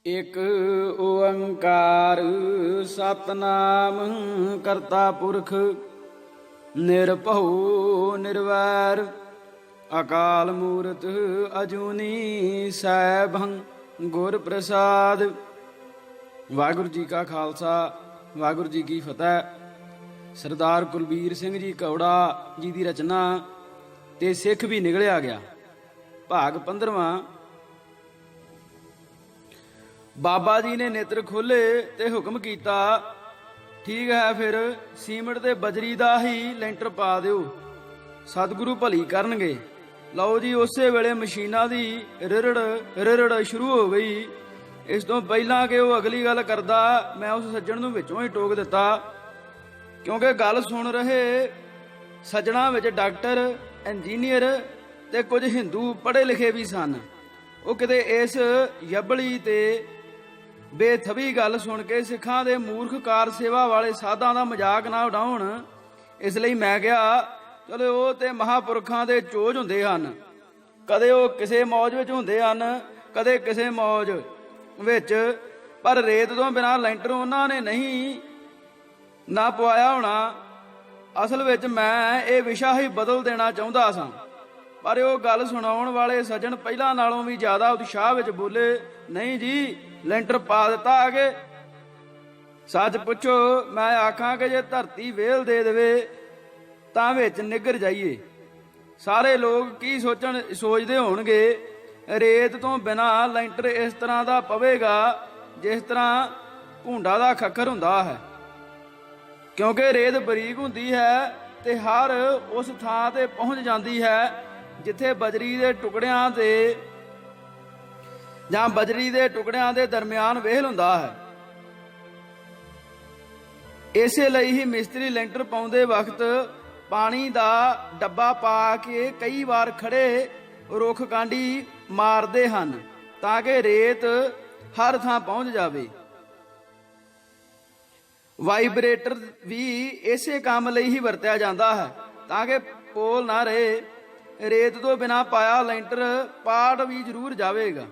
ਇਕ ਓੰਕਾਰ ਸਤਨਾਮ ਕਰਤਾ ਪੁਰਖ ਨਿਰਭਉ ਨਿਰਵੈਰ ਅਕਾਲ ਮੂਰਤ ਅਜੂਨੀ ਸੈਭੰ ਗੁਰ ਪ੍ਰਸਾਦ। ਵਾਹਿਗੁਰੂ ਜੀ ਕਾ ਖਾਲਸਾ ਵਾਹਿਗੁਰੂ ਜੀ ਕੀ ਫਤਿਹ। ਸਰਦਾਰ ਕੁਲਬੀਰ ਸਿੰਘ ਜੀ ਕੌੜਾ ਜੀ ਦੀ ਰਚਨਾ ਤੇ ਸਿੱਖ ਵੀ ਨਿਕਲਿਆ ਗਿਆ। ਭਾਗ 15ਵਾਂ। ਬਾਬਾ ਜੀ ਨੇ ਨੇਤਰ ਖੋਲੇ ਤੇ ਹੁਕਮ ਕੀਤਾ, ਠੀਕ ਹੈ ਫਿਰ ਸੀਮਿੰਟ ਤੇ ਬਜਰੀ ਦਾ ਹੀ ਲੈਂਟਰ ਪਾ ਦਿਓ, ਸਤਿਗੁਰੂ ਭਲੀ ਕਰਨਗੇ। ਲਓ ਜੀ, ਉਸੇ ਵੇਲੇ ਮਸ਼ੀਨਾਂ ਦੀ ਰਿਰੜ ਸ਼ੁਰੂ ਹੋ ਗਈ। ਇਸ ਤੋਂ ਪਹਿਲਾਂ ਕਿ ਉਹ ਅਗਲੀ ਗੱਲ ਕਰਦਾ, ਮੈਂ ਉਸ ਸੱਜਣ ਨੂੰ ਵਿੱਚੋਂ ਹੀ ਟੋਕ ਦਿੱਤਾ, ਕਿਉਂਕਿ ਗੱਲ ਸੁਣ ਰਹੇ ਸੱਜਣਾ ਵਿੱਚ ਡਾਕਟਰ, ਇੰਜੀਨੀਅਰ ਤੇ ਕੁਝ ਹਿੰਦੂ ਪੜ੍ਹੇ ਲਿਖੇ ਵੀ ਸਨ। ਉਹ ਕਿਤੇ ਇਸ ਯਬਲੀ ਤੇ ਬੇਥਵੀ ਗੱਲ ਸੁਣ ਕੇ ਸਿੱਖਾਂ ਦੇ ਮੂਰਖ ਕਾਰ ਸੇਵਾ ਵਾਲੇ ਸਾਧਾਂ ਦਾ ਮਜ਼ਾਕ ਨਾ ਉਡਾਉਣ। ਇਸ ਲਈ ਮੈਂ ਕਿਹਾ, ਚਲੋ ਉਹ ਤੇ ਮਹਾਂਪੁਰਖਾਂ ਦੇ ਚੋਜ ਹੁੰਦੇ ਹਨ, ਕਦੇ ਉਹ ਕਿਸੇ ਮੌਜ ਵਿੱਚ ਹੁੰਦੇ ਹਨ, ਕਦੇ ਕਿਸੇ ਮੌਜ ਵਿੱਚ, ਪਰ ਰੇਤ ਤੋਂ ਬਿਨਾਂ ਲੈਂਟਰ ਉਹਨਾਂ ਨੇ ਨਹੀਂ ਨਾ ਪਵਾਇਆ ਹੋਣਾ। ਅਸਲ ਵਿੱਚ ਮੈਂ ਇਹ ਵਿਸ਼ਾ ਹੀ ਬਦਲ ਦੇਣਾ ਚਾਹੁੰਦਾ ਸਾਂ, ਪਰ ਉਹ ਗੱਲ ਸੁਣਾਉਣ ਵਾਲੇ ਸੱਜਣ ਪਹਿਲਾਂ ਨਾਲੋਂ ਵੀ ਜ਼ਿਆਦਾ ਉਤਸ਼ਾਹ ਵਿੱਚ ਬੋਲੇ, ਨਹੀਂ ਜੀ ਲੈਂਟਰ ਪਾ ਦਿੱਤਾ ਆਗੇ। ਸੱਚ ਪੁੱਛੋ, ਮੈਂ ਆਖਾਂ ਕਿ ਜੇ ਧਰਤੀ ਵੇਲ ਦੇ ਦੇਵੇ ਤਾਂ ਵਿੱਚ ਨਿੱਗਰ ਜਾਈਏ। ਸਾਰੇ ਲੋਕ ਕੀ ਸੋਚਦੇ ਹੋਣਗੇ, ਰੇਤ ਤੋਂ ਬਿਨਾਂ ਲੈਂਟਰ ਇਸ ਤਰ੍ਹਾਂ ਦਾ ਪਵੇਗਾ ਜਿਸ ਤਰ੍ਹਾਂ ਭੁੰਡਾ ਦਾ ਖੱਖਰ ਹੁੰਦਾ ਹੈ, ਕਿਉਂਕਿ ਰੇਤ ਬਰੀਕ ਹੁੰਦੀ ਹੈ ਤੇ ਹਰ ਉਸ ਥਾਂ ਤੇ ਪਹੁੰਚ ਜਾਂਦੀ ਹੈ ਜਿੱਥੇ ਬਜਰੀ ਦੇ ਟੁਕੜਿਆਂ ਦੇ ਦਰਮਿਆਨ ਵੇਲ ਹੁੰਦਾ ਹੈ। ਇਸੇ ਲਈ ਹੀ ਮਿਸਤਰੀ ਲੈਂਟਰ ਪਾਉਂਦੇ ਵਕਤ ਪਾਣੀ ਦਾ ਡੱਬਾ ਪਾ ਕੇ ਕਈ ਵਾਰ ਖੜੇ ਰੁੱਖ ਕਾਂਡੀ ਮਾਰਦੇ ਹਨ ਤਾਂ ਕਿ ਰੇਤ ਹਰ ਥਾਂ ਪਹੁੰਚ ਜਾਵੇ। ਵਾਈਬ੍ਰੇਟਰ ਵੀ ਇਸੇ ਕੰਮ ਲਈ ਹੀ ਵਰਤਿਆ ਜਾਂਦਾ ਹੈ ਤਾਂ ਕਿ ਪੋਲ ਨਾ ਰਹੇ। ਰੇਤ ਤੋਂ ਬਿਨਾਂ ਪਾਇਆ ਲੈਂਟਰ ਪਾੜ ਵੀ ਜ਼ਰੂਰ ਜਾਵੇਗਾ।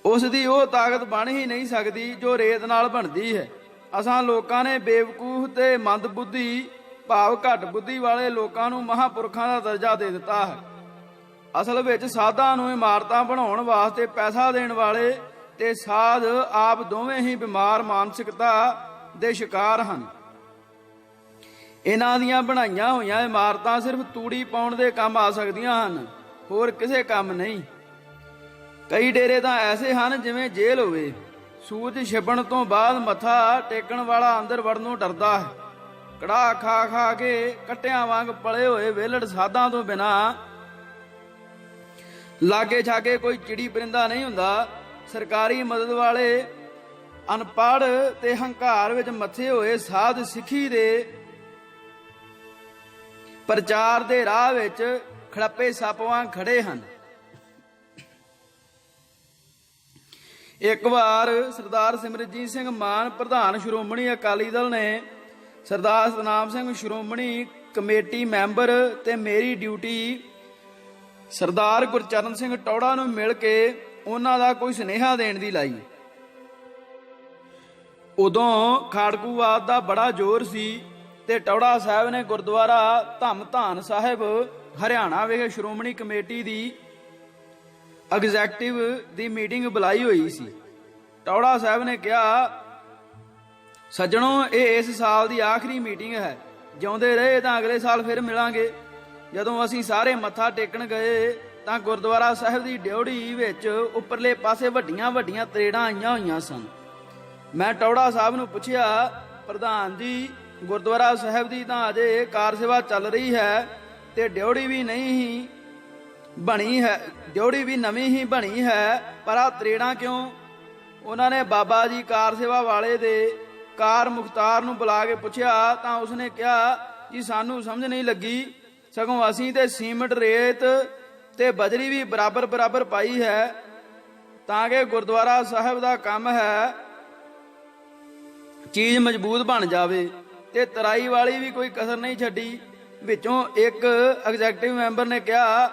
ਉਸ ਦੀ ਉਹ ਤਾਕਤ ਬਣ ਹੀ ਨਹੀਂ ਸਕਦੀ ਜੋ ਰੇਤ ਨਾਲ ਬਣਦੀ ਹੈ। ਅਸਾਂ ਲੋਕਾਂ ਨੇ ਬੇਵਕੂਫ ਤੇ ਮੰਦਬੁੱਧੀ ਭਾਵ ਘੱਟ ਬੁੱਧੀ ਵਾਲੇ ਲੋਕਾਂ ਨੂੰ ਮਹਾਂਪੁਰਖਾਂ ਦਾ ਦਰਜਾ ਦੇ ਦਿੱਤਾ ਹੈ। ਅਸਲ ਵਿੱਚ ਸਾਧਾਂ ਨੂੰ ਇਮਾਰਤਾਂ ਬਣਾਉਣ ਵਾਸਤੇ ਪੈਸਾ ਦੇਣ ਵਾਲੇ ਤੇ ਸਾਧ ਆਪ ਦੋਵੇਂ ਹੀ ਬਿਮਾਰ ਮਾਨਸਿਕਤਾ ਦੇ ਸ਼ਿਕਾਰ ਹਨ। ਇਹਨਾਂ ਦੀਆਂ ਬਣਾਈਆਂ ਹੋਈਆਂ ਇਮਾਰਤਾਂ ਸਿਰਫ ਤੂੜੀ ਪਾਉਣ ਦੇ ਕੰਮ ਆ ਸਕਦੀਆਂ ਹਨ, ਹੋਰ ਕਿਸੇ ਕੰਮ ਨਹੀਂ। ਕਈ ਡੇਰੇ ਤਾਂ ਐਸੇ ਹਨ ਜਿਵੇਂ ਜੇਲ੍ਹ ਹੋਵੇ। ਸੂਰਜ ਛਿਪਣ ਤੋਂ ਬਾਅਦ ਮੱਥਾ ਟੇਕਣ ਵਾਲਾ ਅੰਦਰ ਵੜਨ ਨੂੰ ਡਰਦਾ ਹੈ। ਕੜਾਹ ਖਾ ਖਾ ਕੇ ਕੱਟਿਆਂ ਵਾਂਗ ਪਲੇ ਹੋਏ ਵਿਹਲੜ ਸਾਧਾਂ ਤੋਂ ਬਿਨਾਂ ਲਾਗੇ ਛਾਗੇ ਕੋਈ ਚਿੜੀ ਪਰਿੰਦਾ ਨਹੀਂ ਹੁੰਦਾ। ਸਰਕਾਰੀ ਮਦਦ ਵਾਲੇ ਅਨਪੜ੍ਹ ਤੇ ਹੰਕਾਰ ਵਿੱਚ ਮੱਥੇ ਹੋਏ ਸਾਧ ਸਿੱਖੀ ਦੇ ਪ੍ਰਚਾਰ ਦੇ ਰਾਹ ਵਿੱਚ ਖੜੱਪੇ ਸੱਪ ਵਾਂਗ ਖੜੇ ਹਨ। ਇੱਕ ਵਾਰ ਸਰਦਾਰ ਸਿਮਰਜੀਤ ਸਿੰਘ ਮਾਨ ਪ੍ਰਧਾਨ ਸ਼੍ਰੋਮਣੀ ਅਕਾਲੀ ਦਲ ਨੇ ਸਰਦਾਰ ਸਤਨਾਮ ਸਿੰਘ ਸ਼੍ਰੋਮਣੀ ਕਮੇਟੀ ਮੈਂਬਰ ਤੇ ਮੇਰੀ ਡਿਊਟੀ ਸਰਦਾਰ ਗੁਰਚਰਨ ਸਿੰਘ ਟੌੜਾ ਨੂੰ ਮਿਲ ਕੇ ਉਹਨਾਂ ਦਾ ਕੋਈ ਸੁਨੇਹਾ ਦੇਣ ਦੀ ਲਾਈ। ਉਦੋਂ ਖਾੜਕੂਵਾਦ ਦਾ ਬੜਾ ਜ਼ੋਰ ਸੀ ਤੇ ਟੌੜਾ ਸਾਹਿਬ ਨੇ ਗੁਰਦੁਆਰਾ ਧੰਮ ਸਾਹਿਬ ਹਰਿਆਣਾ ਵਿਖੇ ਸ਼੍ਰੋਮਣੀ ਕਮੇਟੀ ਦੀ ਐਗਜ਼ੈਕਟਿਵ ਦੀ ਮੀਟਿੰਗ ਬੁਲਾਈ ਹੋਈ ਸੀ। ਟੌੜਾ ਸਾਹਿਬ ਨੇ ਕਿਹਾ, ਸੱਜਣੋ, ਇਹ ਇਸ ਸਾਲ ਦੀ ਆਖਰੀ ਮੀਟਿੰਗ ਹੈ, ਜਿਉਂਦੇ ਰਹੇ ਤਾਂ ਅਗਲੇ ਸਾਲ ਫਿਰ ਮਿਲਾਂਗੇ। ਜਦੋਂ ਅਸੀਂ ਸਾਰੇ ਮੱਥਾ ਟੇਕਣ ਗਏ ਤਾਂ ਗੁਰਦੁਆਰਾ ਸਾਹਿਬ ਦੀ ਡਿਉੜੀ ਵਿੱਚ ਉੱਪਰਲੇ ਪਾਸੇ ਵੱਡੀਆਂ ਤਰੇੜਾਂ ਆਈਆਂ ਹੋਈਆਂ ਸਨ। ਮੈਂ ਟੌੜਾ ਸਾਹਿਬ ਨੂੰ ਪੁੱਛਿਆ, ਪ੍ਰਧਾਨ ਜੀ, ਗੁਰਦੁਆਰਾ ਸਾਹਿਬ ਦੀ ਤਾਂ ਅਜੇ ਕਾਰ ਸੇਵਾ ਚੱਲ ਰਹੀ ਹੈ ਤੇ ਡਿਉੜੀ ਵੀ ਨਵੀਂ ਹੀ ਬਣੀ ਹੈ, ਪਰ ਆ ਤਰੇੜਾਂ ਕਿਉਂ? ਉਹਨਾਂ ਨੇ ਬਾਬਾ ਜੀ ਕਾਰ ਸੇਵਾ ਵਾਲੇ ਦੇ ਕਾਰ ਮੁਖਤਾਰ ਨੂੰ ਬੁਲਾ ਕੇ ਪੁੱਛਿਆ ਤਾਂ ਉਸਨੇ ਕਿਹਾ, ਜੀ ਸਾਨੂੰ ਸਮਝ ਨਹੀਂ ਲੱਗੀ, ਸਗੋਂ ਅਸੀਂ ਤੇ ਸੀਮਿੰਟ ਰੇਤ ਤੇ ਬਜਰੀ ਵੀ ਬਰਾਬਰ ਪਾਈ ਹੈ ਤਾਂ ਕਿ ਗੁਰਦੁਆਰਾ ਸਾਹਿਬ ਦਾ ਕੰਮ ਹੈ ਚੀਜ਼ ਮਜ਼ਬੂਤ ਬਣ ਜਾਵੇ, ਤੇ ਤਰਾਈ ਵਾਲੀ ਵੀ ਕੋਈ ਕਸਰ ਨਹੀਂ ਛੱਡੀ। ਵਿੱਚੋਂ ਇੱਕ ਐਗਜ਼ੈਕਟਿਵ ਮੈਂਬਰ ਨੇ ਕਿਹਾ,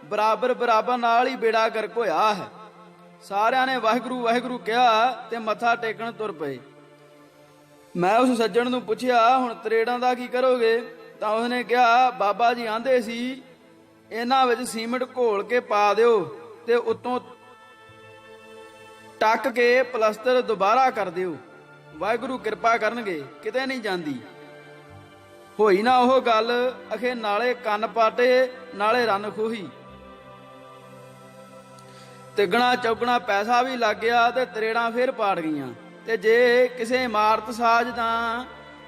ਬਰਾਬਰ ਨਾਲ ਹੀ ਬੇੜਾ ਗਰਕ ਹੋਇਆ ਹੈ। ਸਾਰਿਆਂ ਨੇ ਵਾਹਿਗੁਰੂ ਵਾਹਿਗੁਰੂ ਕਿਹਾ ਤੇ ਮੱਥਾ ਟੇਕਣ ਤੁਰ ਪਏ। ਮੈਂ ਉਸ ਸੱਜਣ ਨੂੰ ਪੁੱਛਿਆ, ਹੁਣ ਤਰੇੜਾਂ ਦਾ ਕੀ ਕਰੋਗੇ? ਤਾਂ ਉਸਨੇ ਕਿਹਾ, ਬਾਬਾ ਜੀ ਆਂਦੇ ਸੀ ਇਹਨਾਂ ਵਿੱਚ ਸੀਮਿੰਟ ਘੋਲ ਕੇ ਪਾ ਦਿਓ ਤੇ ਉੱਤੋਂ ਟੱਕ ਕੇ ਪਲਸਤਰ ਦੁਬਾਰਾ ਕਰ ਦਿਓ, ਵਾਹਿਗੁਰੂ ਕਿਰਪਾ ਕਰਨਗੇ, ਕਿਤੇ ਨਹੀਂ ਜਾਂਦੀ। ਹੋਈ ਨਾ ਉਹ ਗੱਲ, ਅਖੇ ਨਾਲੇ ਕੰਨ ਪਾਟੇ ਨਾਲੇ ਰੰਨ ਖੋਹੀ। ਤਿੱਗਣਾ ਚੌਗਣਾ ਪੈਸਾ ਵੀ ਲੱਗ ਗਿਆ ਤੇ ਤਰੇੜਾਂ ਫੇਰ ਪਾੜ ਗਈਆਂ। ਤੇ ਜੇ ਕਿਸੇ ਇਮਾਰਤ ਸਾਜ ਤਾਂ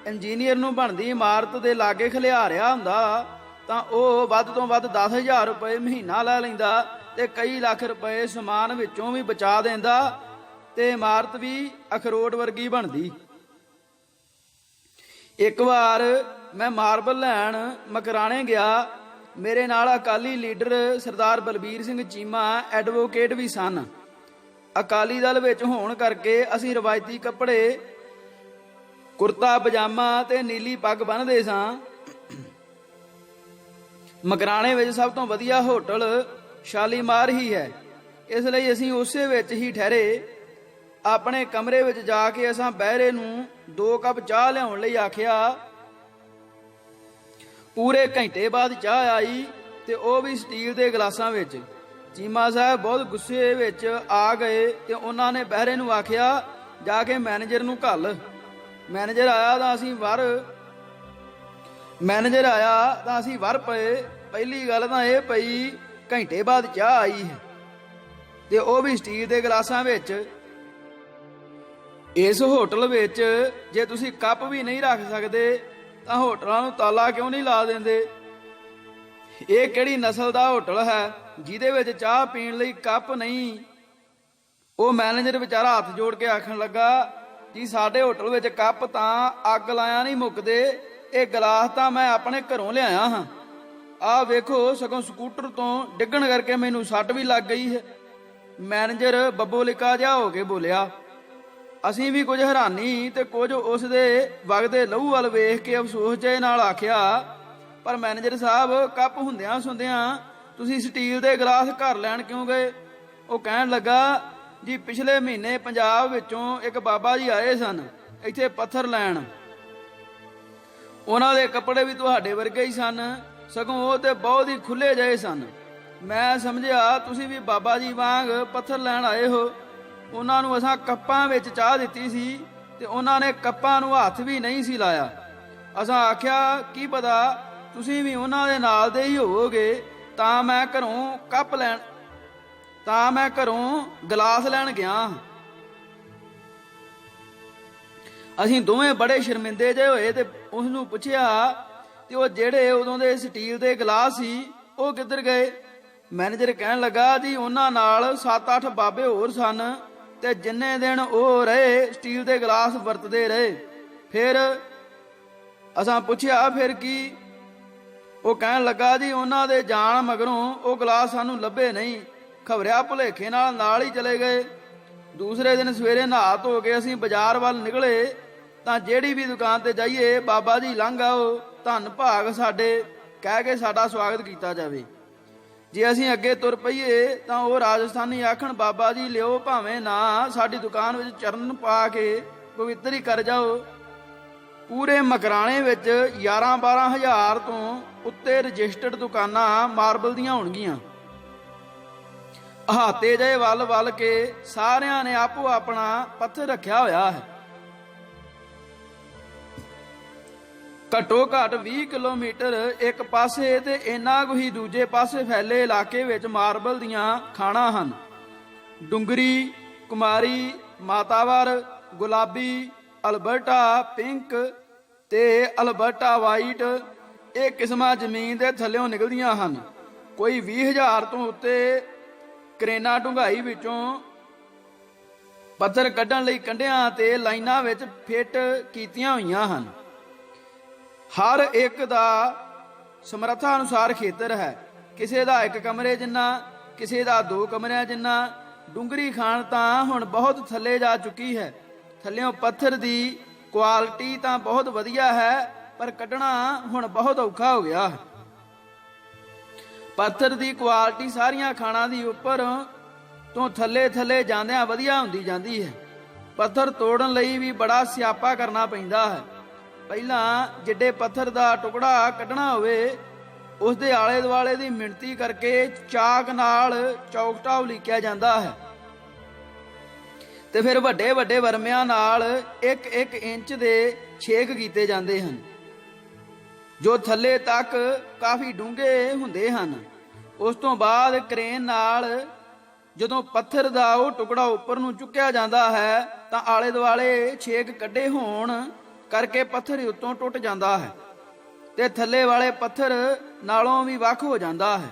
ਇੰਜੀਨੀਅਰ ਨੂੰ ਬਣਦੀ ਇਮਾਰਤ ਦੇ ਲਾਗੇ ਖਿਲਾਰਿਆ ਹੁੰਦਾ ਤਾਂ ਉਹ ਵੱਧ ਤੋਂ ਵੱਧ 10,000 ਰੁਪਏ ਮਹੀਨਾ ਲੈ ਲੈਂਦਾ ਤੇ ਕਈ ਲੱਖ ਰੁਪਏ ਸਮਾਨ ਵਿੱਚੋਂ ਵੀ ਬਚਾ ਦਿੰਦਾ ਤੇ ਇਮਾਰਤ ਵੀ ਅਖਰੋਟ ਵਰਗੀ ਬਣਦੀ। ਇੱਕ ਵਾਰ ਮੈਂ ਮਾਰਬਲ ਲੈਣ ਮਕਰਾਣੇ ਗਿਆ। ਮੇਰੇ ਨਾਲ ਅਕਾਲੀ ਲੀਡਰ ਸਰਦਾਰ ਬਲਬੀਰ ਸਿੰਘ ਚੀਮਾ ਐਡਵੋਕੇਟ ਵੀ ਸਨ। ਅਕਾਲੀ ਦਲ ਵਿੱਚ ਹੋਣ ਕਰਕੇ ਅਸੀਂ ਰਵਾਇਤੀ ਕੱਪੜੇ ਕੁਰਤਾ ਪਜਾਮਾ ਤੇ ਨੀਲੀ ਪੱਗ ਬੰਨ੍ਹਦੇ ਸਾਂ। ਮਕਰਾਣੇ ਵਿੱਚ ਸਭ ਤੋਂ ਵਧੀਆ ਹੋਟਲ ਸ਼ਾਲੀਮਾਰ ਹੀ ਹੈ, ਇਸ ਲਈ ਅਸੀਂ ਉਸੇ ਵਿੱਚ ਹੀ ਠਹਿਰੇ। ਆਪਣੇ ਕਮਰੇ ਵਿੱਚ ਜਾ ਕੇ ਅਸਾਂ ਬਹਿਰੇ ਨੂੰ 2 ਕੱਪ ਚਾਹ ਲਿਆਉਣ ਲਈ ਆਖਿਆ। ਪੂਰੇ ਘੰਟੇ ਬਾਅਦ ਚਾਹ ਆਈ ਤੇ ਉਹ ਵੀ ਸਟੀਲ ਦੇ ਗਲਾਸਾਂ ਵਿੱਚ। ਚੀਮਾ ਸਾਹਿਬ ਬਹੁਤ ਗੁੱਸੇ ਵਿੱਚ ਆ ਗਏ ਤੇ ਉਹਨਾਂ ਨੇ ਬਹਿਰੇ ਨੂੰ ਆਖਿਆ, ਜਾ ਕੇ ਮੈਨੇਜਰ ਨੂੰ ਘੱਲ। ਮੈਨੇਜਰ ਆਇਆ ਤਾਂ ਅਸੀਂ ਵਰ ਪਏ। ਪਹਿਲੀ ਗੱਲ ਤਾਂ ਇਹ ਪਈ, ਘੰਟੇ ਬਾਅਦ ਚਾਹ ਆਈ ਹੈ ਤੇ ਉਹ ਵੀ ਸਟੀਲ ਦੇ ਗਲਾਸਾਂ ਵਿੱਚ। ਇਸ ਹੋਟਲ ਵਿੱਚ ਜੇ ਤੁਸੀਂ ਕੱਪ ਵੀ ਨਹੀਂ ਰੱਖ ਸਕਦੇ ਤਾਂ ਹੋਟਲਾਂ ਨੂੰ ਤਾਲਾ ਕਿਉਂ ਨਹੀਂ ਲਾ ਦਿੰਦੇ? ਇਹ ਕਿਹੜੀ ਨਸਲ ਦਾ ਹੋਟਲ ਹੈ ਜਿਹਦੇ ਵਿੱਚ ਚਾਹ ਪੀਣ ਲਈ ਕੱਪ ਨਹੀਂ? ਉਹ ਮੈਨੇਜਰ ਵਿਚਾਰਾ ਹੱਥ ਜੋੜ ਕੇ ਆਖਣ ਲੱਗਾ, ਜੀ ਸਾਡੇ ਹੋਟਲ ਵਿੱਚ ਕੱਪ ਤਾਂ ਅੱਗ ਲਾਇਆ ਨਹੀਂ ਮੁੱਕਦੇ, ਇਹ ਗਲਾਸ ਤਾਂ ਮੈਂ ਆਪਣੇ ਘਰੋਂ ਲਿਆਇਆ ਹਾਂ। ਆਹ ਵੇਖੋ, ਸਗੋਂ ਸਕੂਟਰ ਤੋਂ ਡਿੱਗਣ ਕਰਕੇ ਮੈਨੂੰ ਸੱਟ ਵੀ ਲੱਗ ਗਈ ਹੈ। ਮੈਨੇਜਰ ਬੱਬੋ ਲਿਕਾ ਜਿਹਾ ਹੋ ਕੇ ਬੋਲਿਆ। ਅਸੀਂ ਵੀ ਕੁਝ ਹੈਰਾਨੀ ਤੇ ਕੁਝ ਉਸ ਦੇ ਵਗਦੇ ਲਹੂ ਵੱਲ ਵੇਖ ਕੇ ਅਫਸੋਸ ਜਿਹੇ ਨਾਲ ਆਖਿਆ, ਪਰ ਮੈਨੇਜਰ ਸਾਹਿਬ, ਕੱਪ ਹੁੰਦਿਆਂ ਸੁਣਦਿਆਂ ਤੁਸੀਂ ਸਟੀਲ ਦੇ ਗਲਾਸ ਘਰ ਲੈਣ ਕਿਉਂ ਗਏ? ਉਹ ਕਹਿਣ ਲੱਗਾ, ਜੀ ਪਿਛਲੇ ਮਹੀਨੇ ਪੰਜਾਬ ਵਿੱਚੋਂ ਇੱਕ ਬਾਬਾ ਜੀ ਆਏ ਸਨ ਇੱਥੇ ਪੱਥਰ ਲੈਣ। ਉਹਨਾਂ ਦੇ ਕੱਪੜੇ ਵੀ ਤੁਹਾਡੇ ਵਰਗੇ ਹੀ ਸਨ, ਸਗੋਂ ਉਹ ਤੇ ਬਹੁਤ ਹੀ ਖੁੱਲੇ ਜਿਹੇ ਸਨ। ਮੈਂ ਸਮਝਿਆ ਤੁਸੀਂ ਵੀ ਬਾਬਾ ਜੀ ਵਾਂਗ ਪੱਥਰ ਲੈਣ ਆਏ ਹੋ। ਉਹਨਾਂ ਨੂੰ ਅਸਾਂ ਕੱਪਾਂ ਵਿੱਚ ਚਾਹ ਦਿੱਤੀ ਸੀ ਤੇ ਉਹਨਾਂ ਨੇ ਕੱਪਾਂ ਨੂੰ ਹੱਥ ਵੀ ਨਹੀਂ ਸੀ ਲਾਇਆ। ਅਸਾਂ ਆਖਿਆ, ਕੀ ਪਤਾ ਤੁਸੀਂ ਵੀ ਉਹਨਾਂ ਦੇ ਨਾਲ ਦੇ ਹੀ ਹੋਵੋਗੇ। ਤਾਂ ਮੈਂ ਘਰੋਂ ਗਲਾਸ ਲੈਣ ਗਿਆ। ਅਸੀਂ ਦੋਵੇਂ ਬੜੇ ਸ਼ਰਮਿੰਦੇ ਜਿਹੇ ਹੋਏ ਤੇ ਉਸ ਨੂੰ ਪੁੱਛਿਆ, ਤੇ ਉਹ ਜਿਹੜੇ ਉਦੋਂ ਦੇ ਸਟੀਲ ਦੇ ਗਲਾਸ ਸੀ ਉਹ ਕਿੱਧਰ ਗਏ? ਮੈਨੇਜਰ ਕਹਿਣ ਲੱਗਾ, ਜੀ ਉਹਨਾਂ ਨਾਲ 7-8 ਬਾਬੇ ਹੋਰ ਸਨ ਤੇ ਜਿੰਨੇ ਦਿਨ ਉਹ ਰਹੇ ਸਟੀਲ ਦੇ ਗਲਾਸ ਵਰਤਦੇ ਰਹੇ। ਫਿਰ ਅਸਾਂ ਪੁੱਛਿਆ, ਫਿਰ ਕੀ? ਉਹ ਕਹਿਣ ਲੱਗਾ, ਜੀ ਉਹਨਾਂ ਦੇ ਜਾਣ ਮਗਰੋਂ ਉਹ ਗਲਾਸ ਸਾਨੂੰ ਲੱਭੇ ਨਹੀਂ, ਖਬਰਿਆ ਭੁਲੇਖੇ ਨਾਲ ਹੀ ਚਲੇ ਗਏ। ਦੂਸਰੇ ਦਿਨ ਸਵੇਰੇ ਨਹਾ ਧੋ ਕੇ ਅਸੀਂ ਬਾਜ਼ਾਰ ਵੱਲ ਨਿਕਲੇ ਤਾਂ ਜਿਹੜੀ ਵੀ ਦੁਕਾਨ ਤੇ ਜਾਈਏ, ਬਾਬਾ ਜੀ ਲੰਘ ਆਓ, ਧੰਨ ਭਾਗ ਸਾਡੇ ਕਹਿ ਕੇ ਸਾਡਾ ਸਵਾਗਤ ਕੀਤਾ ਜਾਵੇ। ਜੇ ਅਸੀਂ ਅੱਗੇ ਤੁਰ ਪਈਏ ਤਾਂ ਉਹ ਰਾਜਸਥਾਨੀ ਆਖਣ, ਬਾਬਾ ਜੀ ਲਿਓ ਭਾਵੇਂ ਨਾ, ਸਾਡੀ ਦੁਕਾਨ ਵਿੱਚ ਚਰਨ ਪਾ ਕੇ ਪਵਿੱਤਰ ਹੀ ਕਰ ਜਾਓ। ਪੂਰੇ ਮਕਰਾਣੇ ਵਿੱਚ 11-12 ਹਜ਼ਾਰ ਤੋਂ ਉੱਤੇ ਰਜਿਸਟਰਡ ਦੁਕਾਨਾਂ ਮਾਰਬਲ ਦੀਆਂ ਹੋਣਗੀਆਂ। ਅਹਾਤੇ ਜਿਹੇ ਵੱਲ ਕੇ ਸਾਰਿਆਂ ਨੇ ਆਪੋ ਆਪਣਾ ਪੱਥਰ ਰੱਖਿਆ ਹੋਇਆ ਹੈ। ਘੱਟੋ ਘੱਟ 20 ਕਿਲੋਮੀਟਰ ਇੱਕ ਪਾਸੇ ਤੇ ਇੰਨਾ ਕੁ ਹੀ ਦੂਜੇ ਪਾਸੇ ਫੈਲੇ ਇਲਾਕੇ ਵਿੱਚ ਮਾਰਬਲ ਦੀਆਂ ਖਾਣਾਂ ਹਨ। ਡੁੰਗਰੀ, ਕੁਮਾਰੀ, ਮਾਤਾਵਰ, ਗੁਲਾਬੀ, ਅਲਬਰਟਾ ਪਿੰਕ ਤੇ ਅਲਬਰਟਾ ਵਾਈਟ, ਇਹ ਕਿਸਮਾਂ ਜ਼ਮੀਨ ਦੇ ਥੱਲਿਓਂ ਨਿਕਲਦੀਆਂ ਹਨ। ਕੋਈ 20,000 ਤੋਂ ਉੱਤੇ ਕਰੇਨਾ ਡੂੰਘਾਈ ਵਿੱਚੋਂ ਪੱਥਰ ਕੱਢਣ ਲਈ ਕੰਢਿਆਂ ਤੇ ਲਾਈਨਾਂ ਵਿੱਚ ਫਿੱਟ ਕੀਤੀਆਂ ਹੋਈਆਂ ਹਨ। ਹਰ ਇੱਕ ਦਾ ਸਮਰੱਥਾ ਅਨੁਸਾਰ ਖੇਤਰ ਹੈ। ਕਿਸੇ ਦਾ 1 ਕਮਰੇ ਜਿੰਨਾ, ਕਿਸੇ ਦਾ 2 ਕਮਰਿਆਂ ਜਿੰਨਾ। ਡੂੰਗਰੀ ਖਾਣ ਤਾਂ ਹੁਣ ਬਹੁਤ ਥੱਲੇ ਜਾ ਚੁੱਕੀ ਹੈ। ਥੱਲਿਓਂ ਪੱਥਰ ਦੀ ਕੁਆਲਿਟੀ ਤਾਂ ਬਹੁਤ ਵਧੀਆ ਹੈ, ਪਰ ਕੱਢਣਾ ਹੁਣ ਬਹੁਤ ਔਖਾ ਹੋ ਗਿਆ ਹੈ। ਪੱਥਰ ਦੀ ਕੁਆਲਿਟੀ ਸਾਰੀਆਂ ਖਾਣਾਂ ਦੀ ਉੱਪਰ ਤੋਂ ਥੱਲੇ ਥੱਲੇ ਜਾਂਦਿਆਂ ਵਧੀਆ ਹੁੰਦੀ ਜਾਂਦੀ ਹੈ। ਪੱਥਰ ਤੋੜਨ ਲਈ ਵੀ ਬੜਾ ਸਿਆਪਾ ਕਰਨਾ ਪੈਂਦਾ ਹੈ। ਪਹਿਲਾਂ ਜਿੱਡੇ ਪੱਥਰ ਦਾ ਟੁਕੜਾ ਕੱਢਣਾ ਹੋਵੇ ਉਸ ਦੇ ਆਲੇ ਦੁਆਲੇ ਦੀ ਮਿਣਤੀ ਕਰਕੇ ਚਾਕ ਨਾਲ ਚੌਕਟਾ ਉਲੀਕਿਆ ਜਾਂਦਾ ਹੈ ਤੇ ਫਿਰ ਵੱਡੇ ਵੱਡੇ ਵਰਮਿਆਂ ਨਾਲ 1-1 ਇੰਚ ਦੇ ਛੇਕ ਕੀਤੇ ਜਾਂਦੇ ਹਨ ਜੋ ਥੱਲੇ ਤੱਕ ਕਾਫੀ ਡੂੰਘੇ ਹੁੰਦੇ ਹਨ। ਉਸ ਤੋਂ ਬਾਅਦ ਕਰੇਨ ਨਾਲ ਜਦੋਂ ਪੱਥਰ ਦਾ ਉਹ ਟੁਕੜਾ ਉੱਪਰ ਨੂੰ ਚੁੱਕਿਆ ਜਾਂਦਾ ਹੈ ਤਾਂ ਆਲੇ ਦੁਆਲੇ ਛੇਕ ਕੱਢੇ ਹੋਣ ਕਰਕੇ ਪੱਥਰ ਉੱਤੋਂ ਟੁੱਟ ਜਾਂਦਾ ਹੈ ਤੇ ਥੱਲੇ ਵਾਲੇ ਪੱਥਰ ਨਾਲੋਂ ਵੀ ਵੱਖ ਹੋ ਜਾਂਦਾ ਹੈ।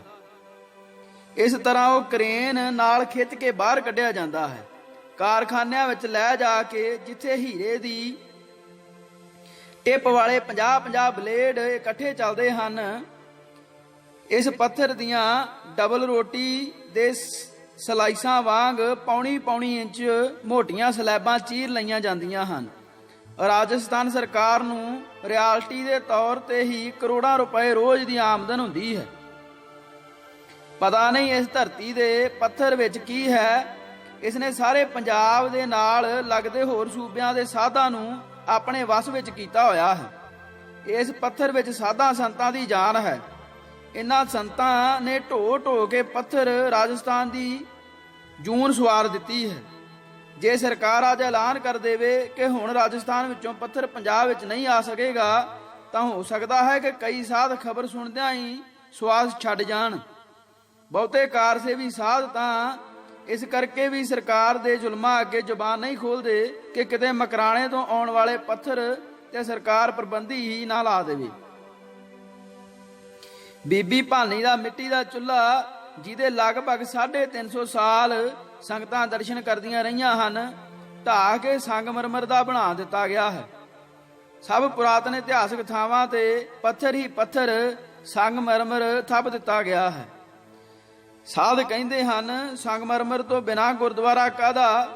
ਇਸ ਤਰ੍ਹਾਂ ਉਹ ਕਰੇਨ ਨਾਲ ਖਿੱਚ ਕੇ ਬਾਹਰ ਕੱਢਿਆ ਜਾਂਦਾ ਹੈ। ਕਾਰਖਾਨਿਆਂ ਵਿੱਚ ਲੈ ਜਾ ਕੇ ਜਿੱਥੇ ਹੀਰੇ ਦੀ ਟਿਪ ਵਾਲੇ 50-50 ਬਲੇਡ ਇਕੱਠੇ ਚੱਲਦੇ ਹਨ, ਇਸ ਪੱਥਰ ਦੀਆਂ ਡਬਲ ਰੋਟੀ ਦੇ ਸਲਾਈਸਾਂ ਵਾਂਗ ਪੌਣੀ ਇੰਚ ਮੋਟੀਆਂ ਸਲੈਬਾਂ ਚੀਰ ਲਈਆਂ ਜਾਂਦੀਆਂ ਹਨ। ਰਾਜਸਥਾਨ ਸਰਕਾਰ ਨੂੰ ਰਿਆਲਟੀ ਦੇ ਤੌਰ ਤੇ ਹੀ ਕਰੋੜਾਂ ਰੁਪਏ ਰੋਜ਼ ਦੀ ਆਮਦਨ ਹੁੰਦੀ ਹੈ। ਪਤਾ ਨਹੀਂ ਇਸ ਧਰਤੀ ਦੇ ਪੱਥਰ ਵਿੱਚ ਕੀ ਹੈ। ਇਸਨੇ ਸਾਰੇ ਪੰਜਾਬ ਦੇ ਨਾਲ ਲੱਗਦੇ ਹੋਰ ਸੂਬਿਆਂ ਦੇ ਸਾਧਾਂ ਨੂੰ ਆਪਣੇ ਵਸ ਵਿੱਚ ਕੀਤਾ ਹੋਇਆ ਹੈ। ਇਸ ਪੱਥਰ ਵਿੱਚ ਸਾਧਾਂ ਸੰਤਾਂ ਦੀ ਜਾਨ ਹੈ। ਇਹਨਾਂ ਸੰਤਾਂ ਨੇ ਢੋ ਢੋ ਕੇ ਪੱਥਰ ਰਾਜਸਥਾਨ ਦੀ ਜੂਨ ਸਵਾਰ ਦਿੱਤੀ ਹੈ। ਜੇ ਸਰਕਾਰ ਅੱਜ ਐਲਾਨ ਕਰ ਦੇਵੇ ਕਿ ਹੁਣ ਰਾਜਸਥਾਨ ਵਿੱਚੋਂ ਪੱਥਰ ਪੰਜਾਬ ਵਿੱਚ ਨਹੀਂ ਆ ਸਕੇਗਾ ਤਾਂ ਹੋ ਸਕਦਾ ਹੈ ਕਿ ਕਈ ਸਾਧ ਖਬਰ ਸੁਣਦਿਆਂ ਹੀ ਸਵਾਸ ਛੱਡ ਜਾਣ। ਬਹੁਤੇ ਕਾਰਸੇਵੀ ਸਾਧ ਤਾਂ ਇਸ ਕਰਕੇ ਵੀ ਸਰਕਾਰ ਦੇ ਜ਼ੁਲਮਾਂ ਅੱਗੇ ਜ਼ੁਬਾਨ ਨਹੀਂ ਖੋਲਦੇ ਕਿ ਕਿਤੇ ਮਕਰਾਣੇ ਤੋਂ ਆਉਣ ਵਾਲੇ ਪੱਥਰ ਤੇ ਸਰਕਾਰ ਪਾਬੰਦੀ ਹੀ ਨਾ ਲਾ ਦੇਵੇ। ਬੀਬੀ ਭਾਨੀ ਦਾ ਮਿੱਟੀ ਦਾ ਚੁੱਲ੍ਹਾ ਜਿਹਦੇ ਲਗਭਗ 350 ਸਾਲ ਸੰਗਤਾਂ ਦਰਸ਼ਨ ਕਰਦੀਆਂ ਰਹੀਆਂ ਹਨ, ਢਾਹ ਕੇ ਸੰਗਮਰਮਰ ਦਾ ਬਣਾ ਦਿੱਤਾ ਗਿਆ ਹੈ। ਸਭ ਪੁਰਾਤਨ ਇਤਿਹਾਸਕ ਥਾਵਾਂ ਤੇ ਪੱਥਰ ਹੀ ਪੱਥਰ ਸੰਗਮਰਮਰ ਥੱਪ ਦਿੱਤਾ ਗਿਆ ਹੈ। ਸਾਧ ਕਹਿੰਦੇ ਹਨ ਸੰਗਮਰਮਰ ਤੋਂ ਬਿਨਾਂ ਗੁਰਦੁਆਰਾ ਕਾਹਦਾ,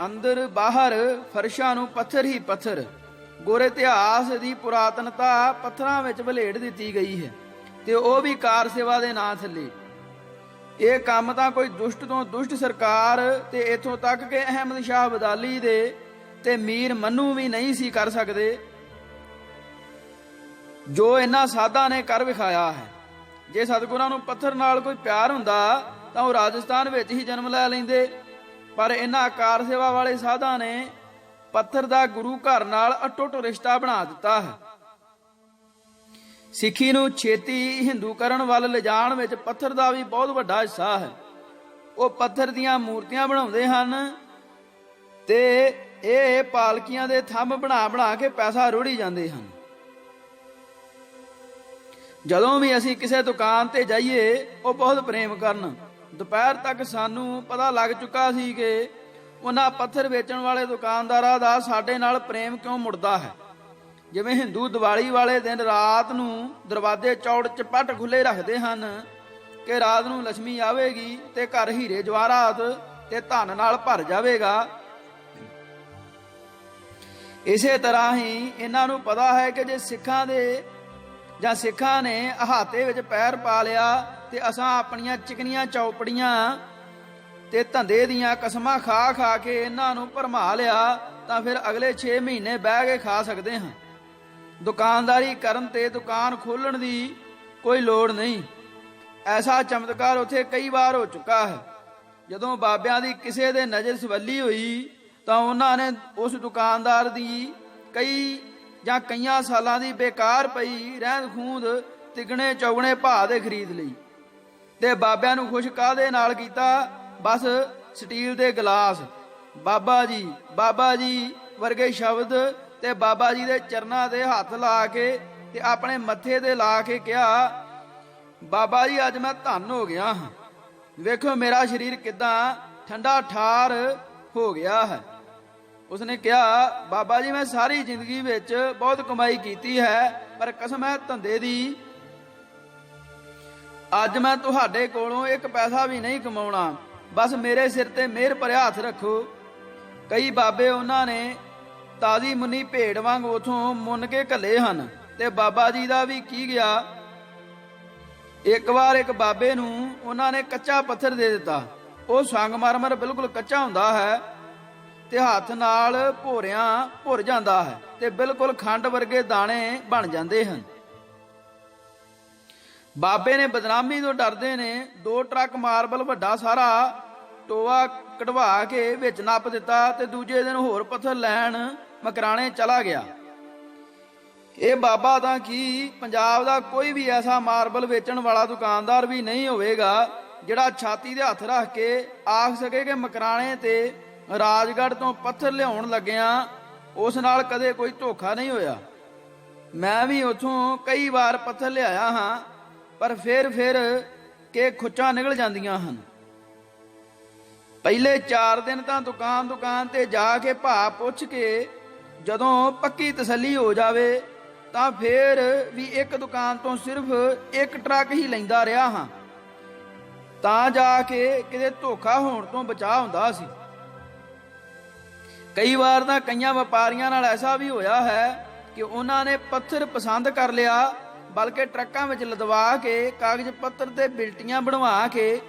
ਅੰਦਰ ਬਾਹਰ ਫਰਸ਼ਾਂ ਨੂੰ ਪੱਥਰ ਹੀ ਪੱਥਰ। ਗੁਰ ਇਤਿਹਾਸ ਦੀ ਪੁਰਾਤਨਤਾ ਪੱਥਰਾਂ ਵਿੱਚ ਵਲੇੜ ਦਿੱਤੀ ਗਈ ਹੈ ਤੇ ਉਹ ਵੀ ਕਾਰ ਸੇਵਾ ਦੇ ਨਾਂ ਥੱਲੇ। ਇਹ ਕੰਮ ਤਾਂ ਕੋਈ ਦੁਸ਼ਟ ਤੋਂ ਦੁਸ਼ਟ ਸਰਕਾਰ ਤੇ ਇਥੋਂ ਤੱਕ ਕਿ ਅਹਿਮਦ ਸ਼ਾਹ ਅਬਦਾਲੀ ਦੇ ਤੇ ਮੀਰ ਮੰਨੂ ਵੀ ਨਹੀਂ ਸੀ ਕਰ ਸਕਦੇ ਜੋ ਇਹਨਾਂ ਸਾਧਾਂ ਨੇ ਕਰ ਵਿਖਾਇਆ ਹੈ। ਜੇ ਸਤਿਗੁਰਾਂ ਨੂੰ ਪੱਥਰ ਨਾਲ ਕੋਈ ਪਿਆਰ ਹੁੰਦਾ ਤਾਂ ਉਹ ਰਾਜਸਥਾਨ ਵਿੱਚ ਹੀ ਜਨਮ ਲੈ ਲੈਂਦੇ, ਪਰ ਇਹਨਾਂ ਕਾਰ ਸੇਵਾ ਵਾਲੇ ਸਾਧਾਂ ਨੇ ਪੱਥਰ ਦਾ ਗੁਰੂ ਘਰ ਨਾਲ ਅਟੁੱਟ ਰਿਸ਼ਤਾ ਬਣਾ ਦਿੱਤਾ ਹੈ। ਸਿੱਖੀ ਨੂੰ ਛੇਤੀ ਹਿੰਦੂਕਰਨ ਵੱਲ ਲਿਜਾਣ ਵਿੱਚ ਪੱਥਰ ਦਾ ਵੀ ਬਹੁਤ ਵੱਡਾ ਹਿੱਸਾ ਹੈ। ਉਹ ਪੱਥਰ ਦੀਆਂ ਮੂਰਤੀਆਂ ਬਣਾਉਂਦੇ ਹਨ ਤੇ ਇਹ ਪਾਲਕੀਆਂ ਦੇ ਥੰਮ ਬਣਾ ਬਣਾ ਕੇ ਪੈਸਾ ਰੋੜੀ ਜਾਂਦੇ ਹਨ। ਜਦੋਂ ਵੀ ਅਸੀਂ ਕਿਸੇ ਦੁਕਾਨ ਤੇ ਜਾਈਏ ਉਹ ਬਹੁਤ ਪ੍ਰੇਮ ਕਰਨ। ਦੁਪਹਿਰ ਤੱਕ ਸਾਨੂੰ ਪਤਾ ਲੱਗ ਚੁੱਕਾ ਸੀ ਕਿ ਉਹਨਾਂ ਪੱਥਰ ਵੇਚਣ ਵਾਲੇ ਦੁਕਾਨਦਾਰਾਂ ਦਾ ਸਾਡੇ ਨਾਲ ਪ੍ਰੇਮ ਕਿਉਂ ਮੁੜਦਾ ਹੈ। ਜਿਵੇਂ ਹਿੰਦੂ ਦੀਵਾਲੀ ਵਾਲੇ ਦਿਨ ਰਾਤ ਨੂੰ ਦਰਵਾਜ਼ੇ ਚੌੜ ਚਪੱਟ ਖੁੱਲੇ ਰੱਖਦੇ ਹਨ ਕਿ ਰਾਤ ਨੂੰ ਲక్ష్ਮੀ ਆਵੇਗੀ ਤੇ ਘਰ ਹੀਰੇ ਜਵਾਹਰਾਤ ਤੇ ਧਨ ਨਾਲ ਭਰ ਜਾਵੇਗਾ, ਇਸੇ ਤਰ੍ਹਾਂ ਹੀ ਇਹਨਾਂ ਨੂੰ ਪਤਾ ਹੈ ਕਿ ਜੇ ਸਿੱਖਾਂ ਨੇ ਅਹਾਤੇ ਵਿੱਚ ਪੈਰ ਪਾ ਲਿਆ ਤੇ ਅਸਾਂ ਆਪਣੀਆਂ ਚਿਕਨੀਆਂ ਚੌਪੜੀਆਂ ਤੇ ਧੰਦੇ ਦੀਆਂ ਕਸਮਾਂ ਖਾ ਖਾ ਕੇ ਇਹਨਾਂ ਨੂੰ ਭਰਮਾ ਲਿਆ ਤਾਂ ਫਿਰ ਅਗਲੇ 6 ਮਹੀਨੇ ਬਹਿ ਕੇ ਖਾ ਸਕਦੇ ਹਾਂ। ਦੁਕਾਨਦਾਰੀ ਕਰਨ ਤੇ ਦੁਕਾਨ ਖੋਲਣ ਦੀ ਕੋਈ ਲੋੜ ਨਹੀਂ। ਐਸਾ ਚਮਤਕਾਰ ਉੱਥੇ ਕਈ ਵਾਰ ਹੋ ਚੁੱਕਾ ਹੈ। ਜਦੋਂ ਬਾਬਿਆਂ ਦੀ ਕਿਸੇ ਦੇ ਨਜ਼ਰ ਸਵੱਲੀ ਹੋਈ ਤਾਂ ਉਹਨਾਂ ਨੇ ਉਸ ਦੁਕਾਨਦਾਰ ਦੀ ਕਈਆਂ ਸਾਲਾਂ ਦੀ ਬੇਕਾਰ ਪਈ ਰਹਿੰਦ ਖੂੰਦ ਤਿਗਣੇ ਚੌਗਣੇ ਭਾਅ ਦੇ ਖਰੀਦ ਲਈ ਤੇ ਬਾਬਿਆਂ ਨੂੰ ਖੁਸ਼ ਕਾਹਦੇ ਨਾਲ ਕੀਤਾ, ਬਸ ਸਟੀਲ ਦੇ ਗਲਾਸ ਬਾਬਾ ਜੀ ਵਰਗੇ ਸ਼ਬਦ ਤੇ ਬਾਬਾ ਜੀ ਦੇ ਚਰਨਾਂ ਦੇ ਹੱਥ ਲਾ ਕੇ ਤੇ ਆਪਣੇ ਮੱਥੇ ਤੇ ਲਾ ਕੇ ਕਿਹਾ, ਬਾਬਾ ਜੀ ਅੱਜ ਮੈਂ ਧੰਨ ਹੋ ਗਿਆ ਹਾਂ, ਵੇਖੋ ਮੇਰਾ ਸਰੀਰ ਕਿਦਾਂ ਠੰਡਾ ਠਾਰ ਹੋ ਗਿਆ ਹੈ। ਉਸਨੇ ਕਿਹਾ, ਬਾਬਾ ਜੀ ਮੈਂ ਸਾਰੀ ਜ਼ਿੰਦਗੀ ਵਿੱਚ ਬਹੁਤ ਕਮਾਈ ਕੀਤੀ ਹੈ ਪਰ ਕਸਮ ਹੈ ਧੰਦੇ ਦੀ, ਅੱਜ ਮੈਂ ਤੁਹਾਡੇ ਕੋਲੋਂ 1 ਪੈਸਾ ਵੀ ਨਹੀਂ ਕਮਾਉਣਾ, ਬਸ ਮੇਰੇ ਸਿਰ ਤੇ ਮਿਹਰ ਭਰਿਆ ਹੱਥ ਰੱਖੋ। ਕਈ ਬਾਬੇ ਉਹਨਾਂ ਨੇ ਤਾਜ਼ੀ ਮੁੰਨੀ ਭੇਡ ਵਾਂਗ ਉਥੋਂ ਮੁੰਨ ਕੇ ਘੱਲੇ ਹਨ ਤੇ ਬਾਬਾ ਜੀ ਦਾ ਵੀ ਕੀ ਗਿਆ। ਇੱਕ ਵਾਰ ਇੱਕ ਬਾਬੇ ਨੂੰ ਉਹਨਾਂ ਨੇ ਕੱਚਾ ਪੱਥਰ ਦੇ ਦਿੱਤਾ ਉਹ ਸੰਗਮਰਮਰ ਬਿਲਕੁਲ ਕੱਚਾ ਹੁੰਦਾ ਹੈ ਤੇ ਹੱਥ ਨਾਲ ਭੋਰਿਆਂ ਭੁਰ ਜਾਂਦਾ ਹੈ ਤੇ ਬਿਲਕੁਲ ਖੰਡ ਵਰਗੇ ਦਾਣੇ ਬਣ ਜਾਂਦੇ ਹਨ। ਬਾਬੇ ਨੇ ਬਦਨਾਮੀ ਤੋਂ ਡਰਦੇ ਨੇ 2 ਟਰੱਕ ਮਾਰਬਲ ਵੱਡਾ ਸਾਰਾ ਟੋਆ ਕਢਵਾ ਕੇ ਵਿੱਚ ਨੱਪ ਦਿੱਤਾ ਤੇ ਦੂਜੇ ਦਿਨ ਹੋਰ ਪੱਥਰ ਲੈਣ ਮਕਰਾਣੇ ਚਲਾ ਗਿਆ। ਇਹ ਬਾਬਾ ਤਾਂ ਕੀ, ਪੰਜਾਬ ਦਾ ਕੋਈ ਵੀ ਐਸਾ ਮਾਰਬਲ ਵੇਚਣ ਵਾਲਾ ਦੁਕਾਨਦਾਰ ਵੀ ਨਹੀਂ ਹੋਵੇਗਾ ਜਿਹੜਾ ਛਾਤੀ ਦੇ ਹੱਥ ਰੱਖ ਕੇ ਆਖ ਸਕੇ ਕਿ ਮਕਰਾਣੇ ਤੇ ਰਾਜਗੜ੍ਹ ਤੋਂ ਪੱਥਰ ਲਿਆਉਣ ਲੱਗਿਆਂ ਉਸ ਨਾਲ ਕਦੇ ਕੋਈ ਧੋਖਾ ਨਹੀਂ ਹੋਇਆ। ਮੈਂ ਵੀ ਉੱਥੋਂ ਕਈ ਵਾਰ ਪੱਥਰ ਲਿਆਇਆ ਹਾਂ, ਪਰ ਫਿਰ ਕੇ ਖੁੱਚਾਂ ਨਿਕਲ ਜਾਂਦੀਆਂ ਹਨ। ਪਹਿਲੇ 4 ਦਿਨ ਤਾਂ ਦੁਕਾਨ ਤੇ ਜਾ ਕੇ ਭਾਅ ਪੁੱਛ ਕੇ ਜਦੋਂ ਪੱਕੀ ਤਸੱਲੀ ਹੋ ਜਾਵੇ ਤਾਂ ਫਿਰ ਵੀ ਇੱਕ ਦੁਕਾਨ ਤੋਂ ਸਿਰਫ 1 ਟਰੱਕ ਹੀ ਲੈਂਦਾ ਰਿਹਾ ਹਾਂ, ਤਾਂ ਜਾ ਕੇ ਕਿਤੇ ਧੋਖਾ ਹੋਣ ਤੋਂ ਬਚਾ ਹੁੰਦਾ ਸੀ। ਕਈ ਵਾਰ ਤਾਂ ਕਈਆਂ ਵਪਾਰੀਆਂ ਨਾਲ ਐਸਾ ਵੀ ਹੋਇਆ ਹੈ ਕਿ ਉਹਨਾਂ ਨੇ ਪੱਥਰ ਪਸੰਦ ਕਰ ਲਿਆ, ਬਲਕਿ ਟਰੱਕਾਂ ਵਿੱਚ ਲਦਵਾ ਕੇ ਕਾਗਜ਼ ਪੱਤਰ ਤੇ ਬਿਲਟੀਆਂ ਬਣਵਾ ਕੇ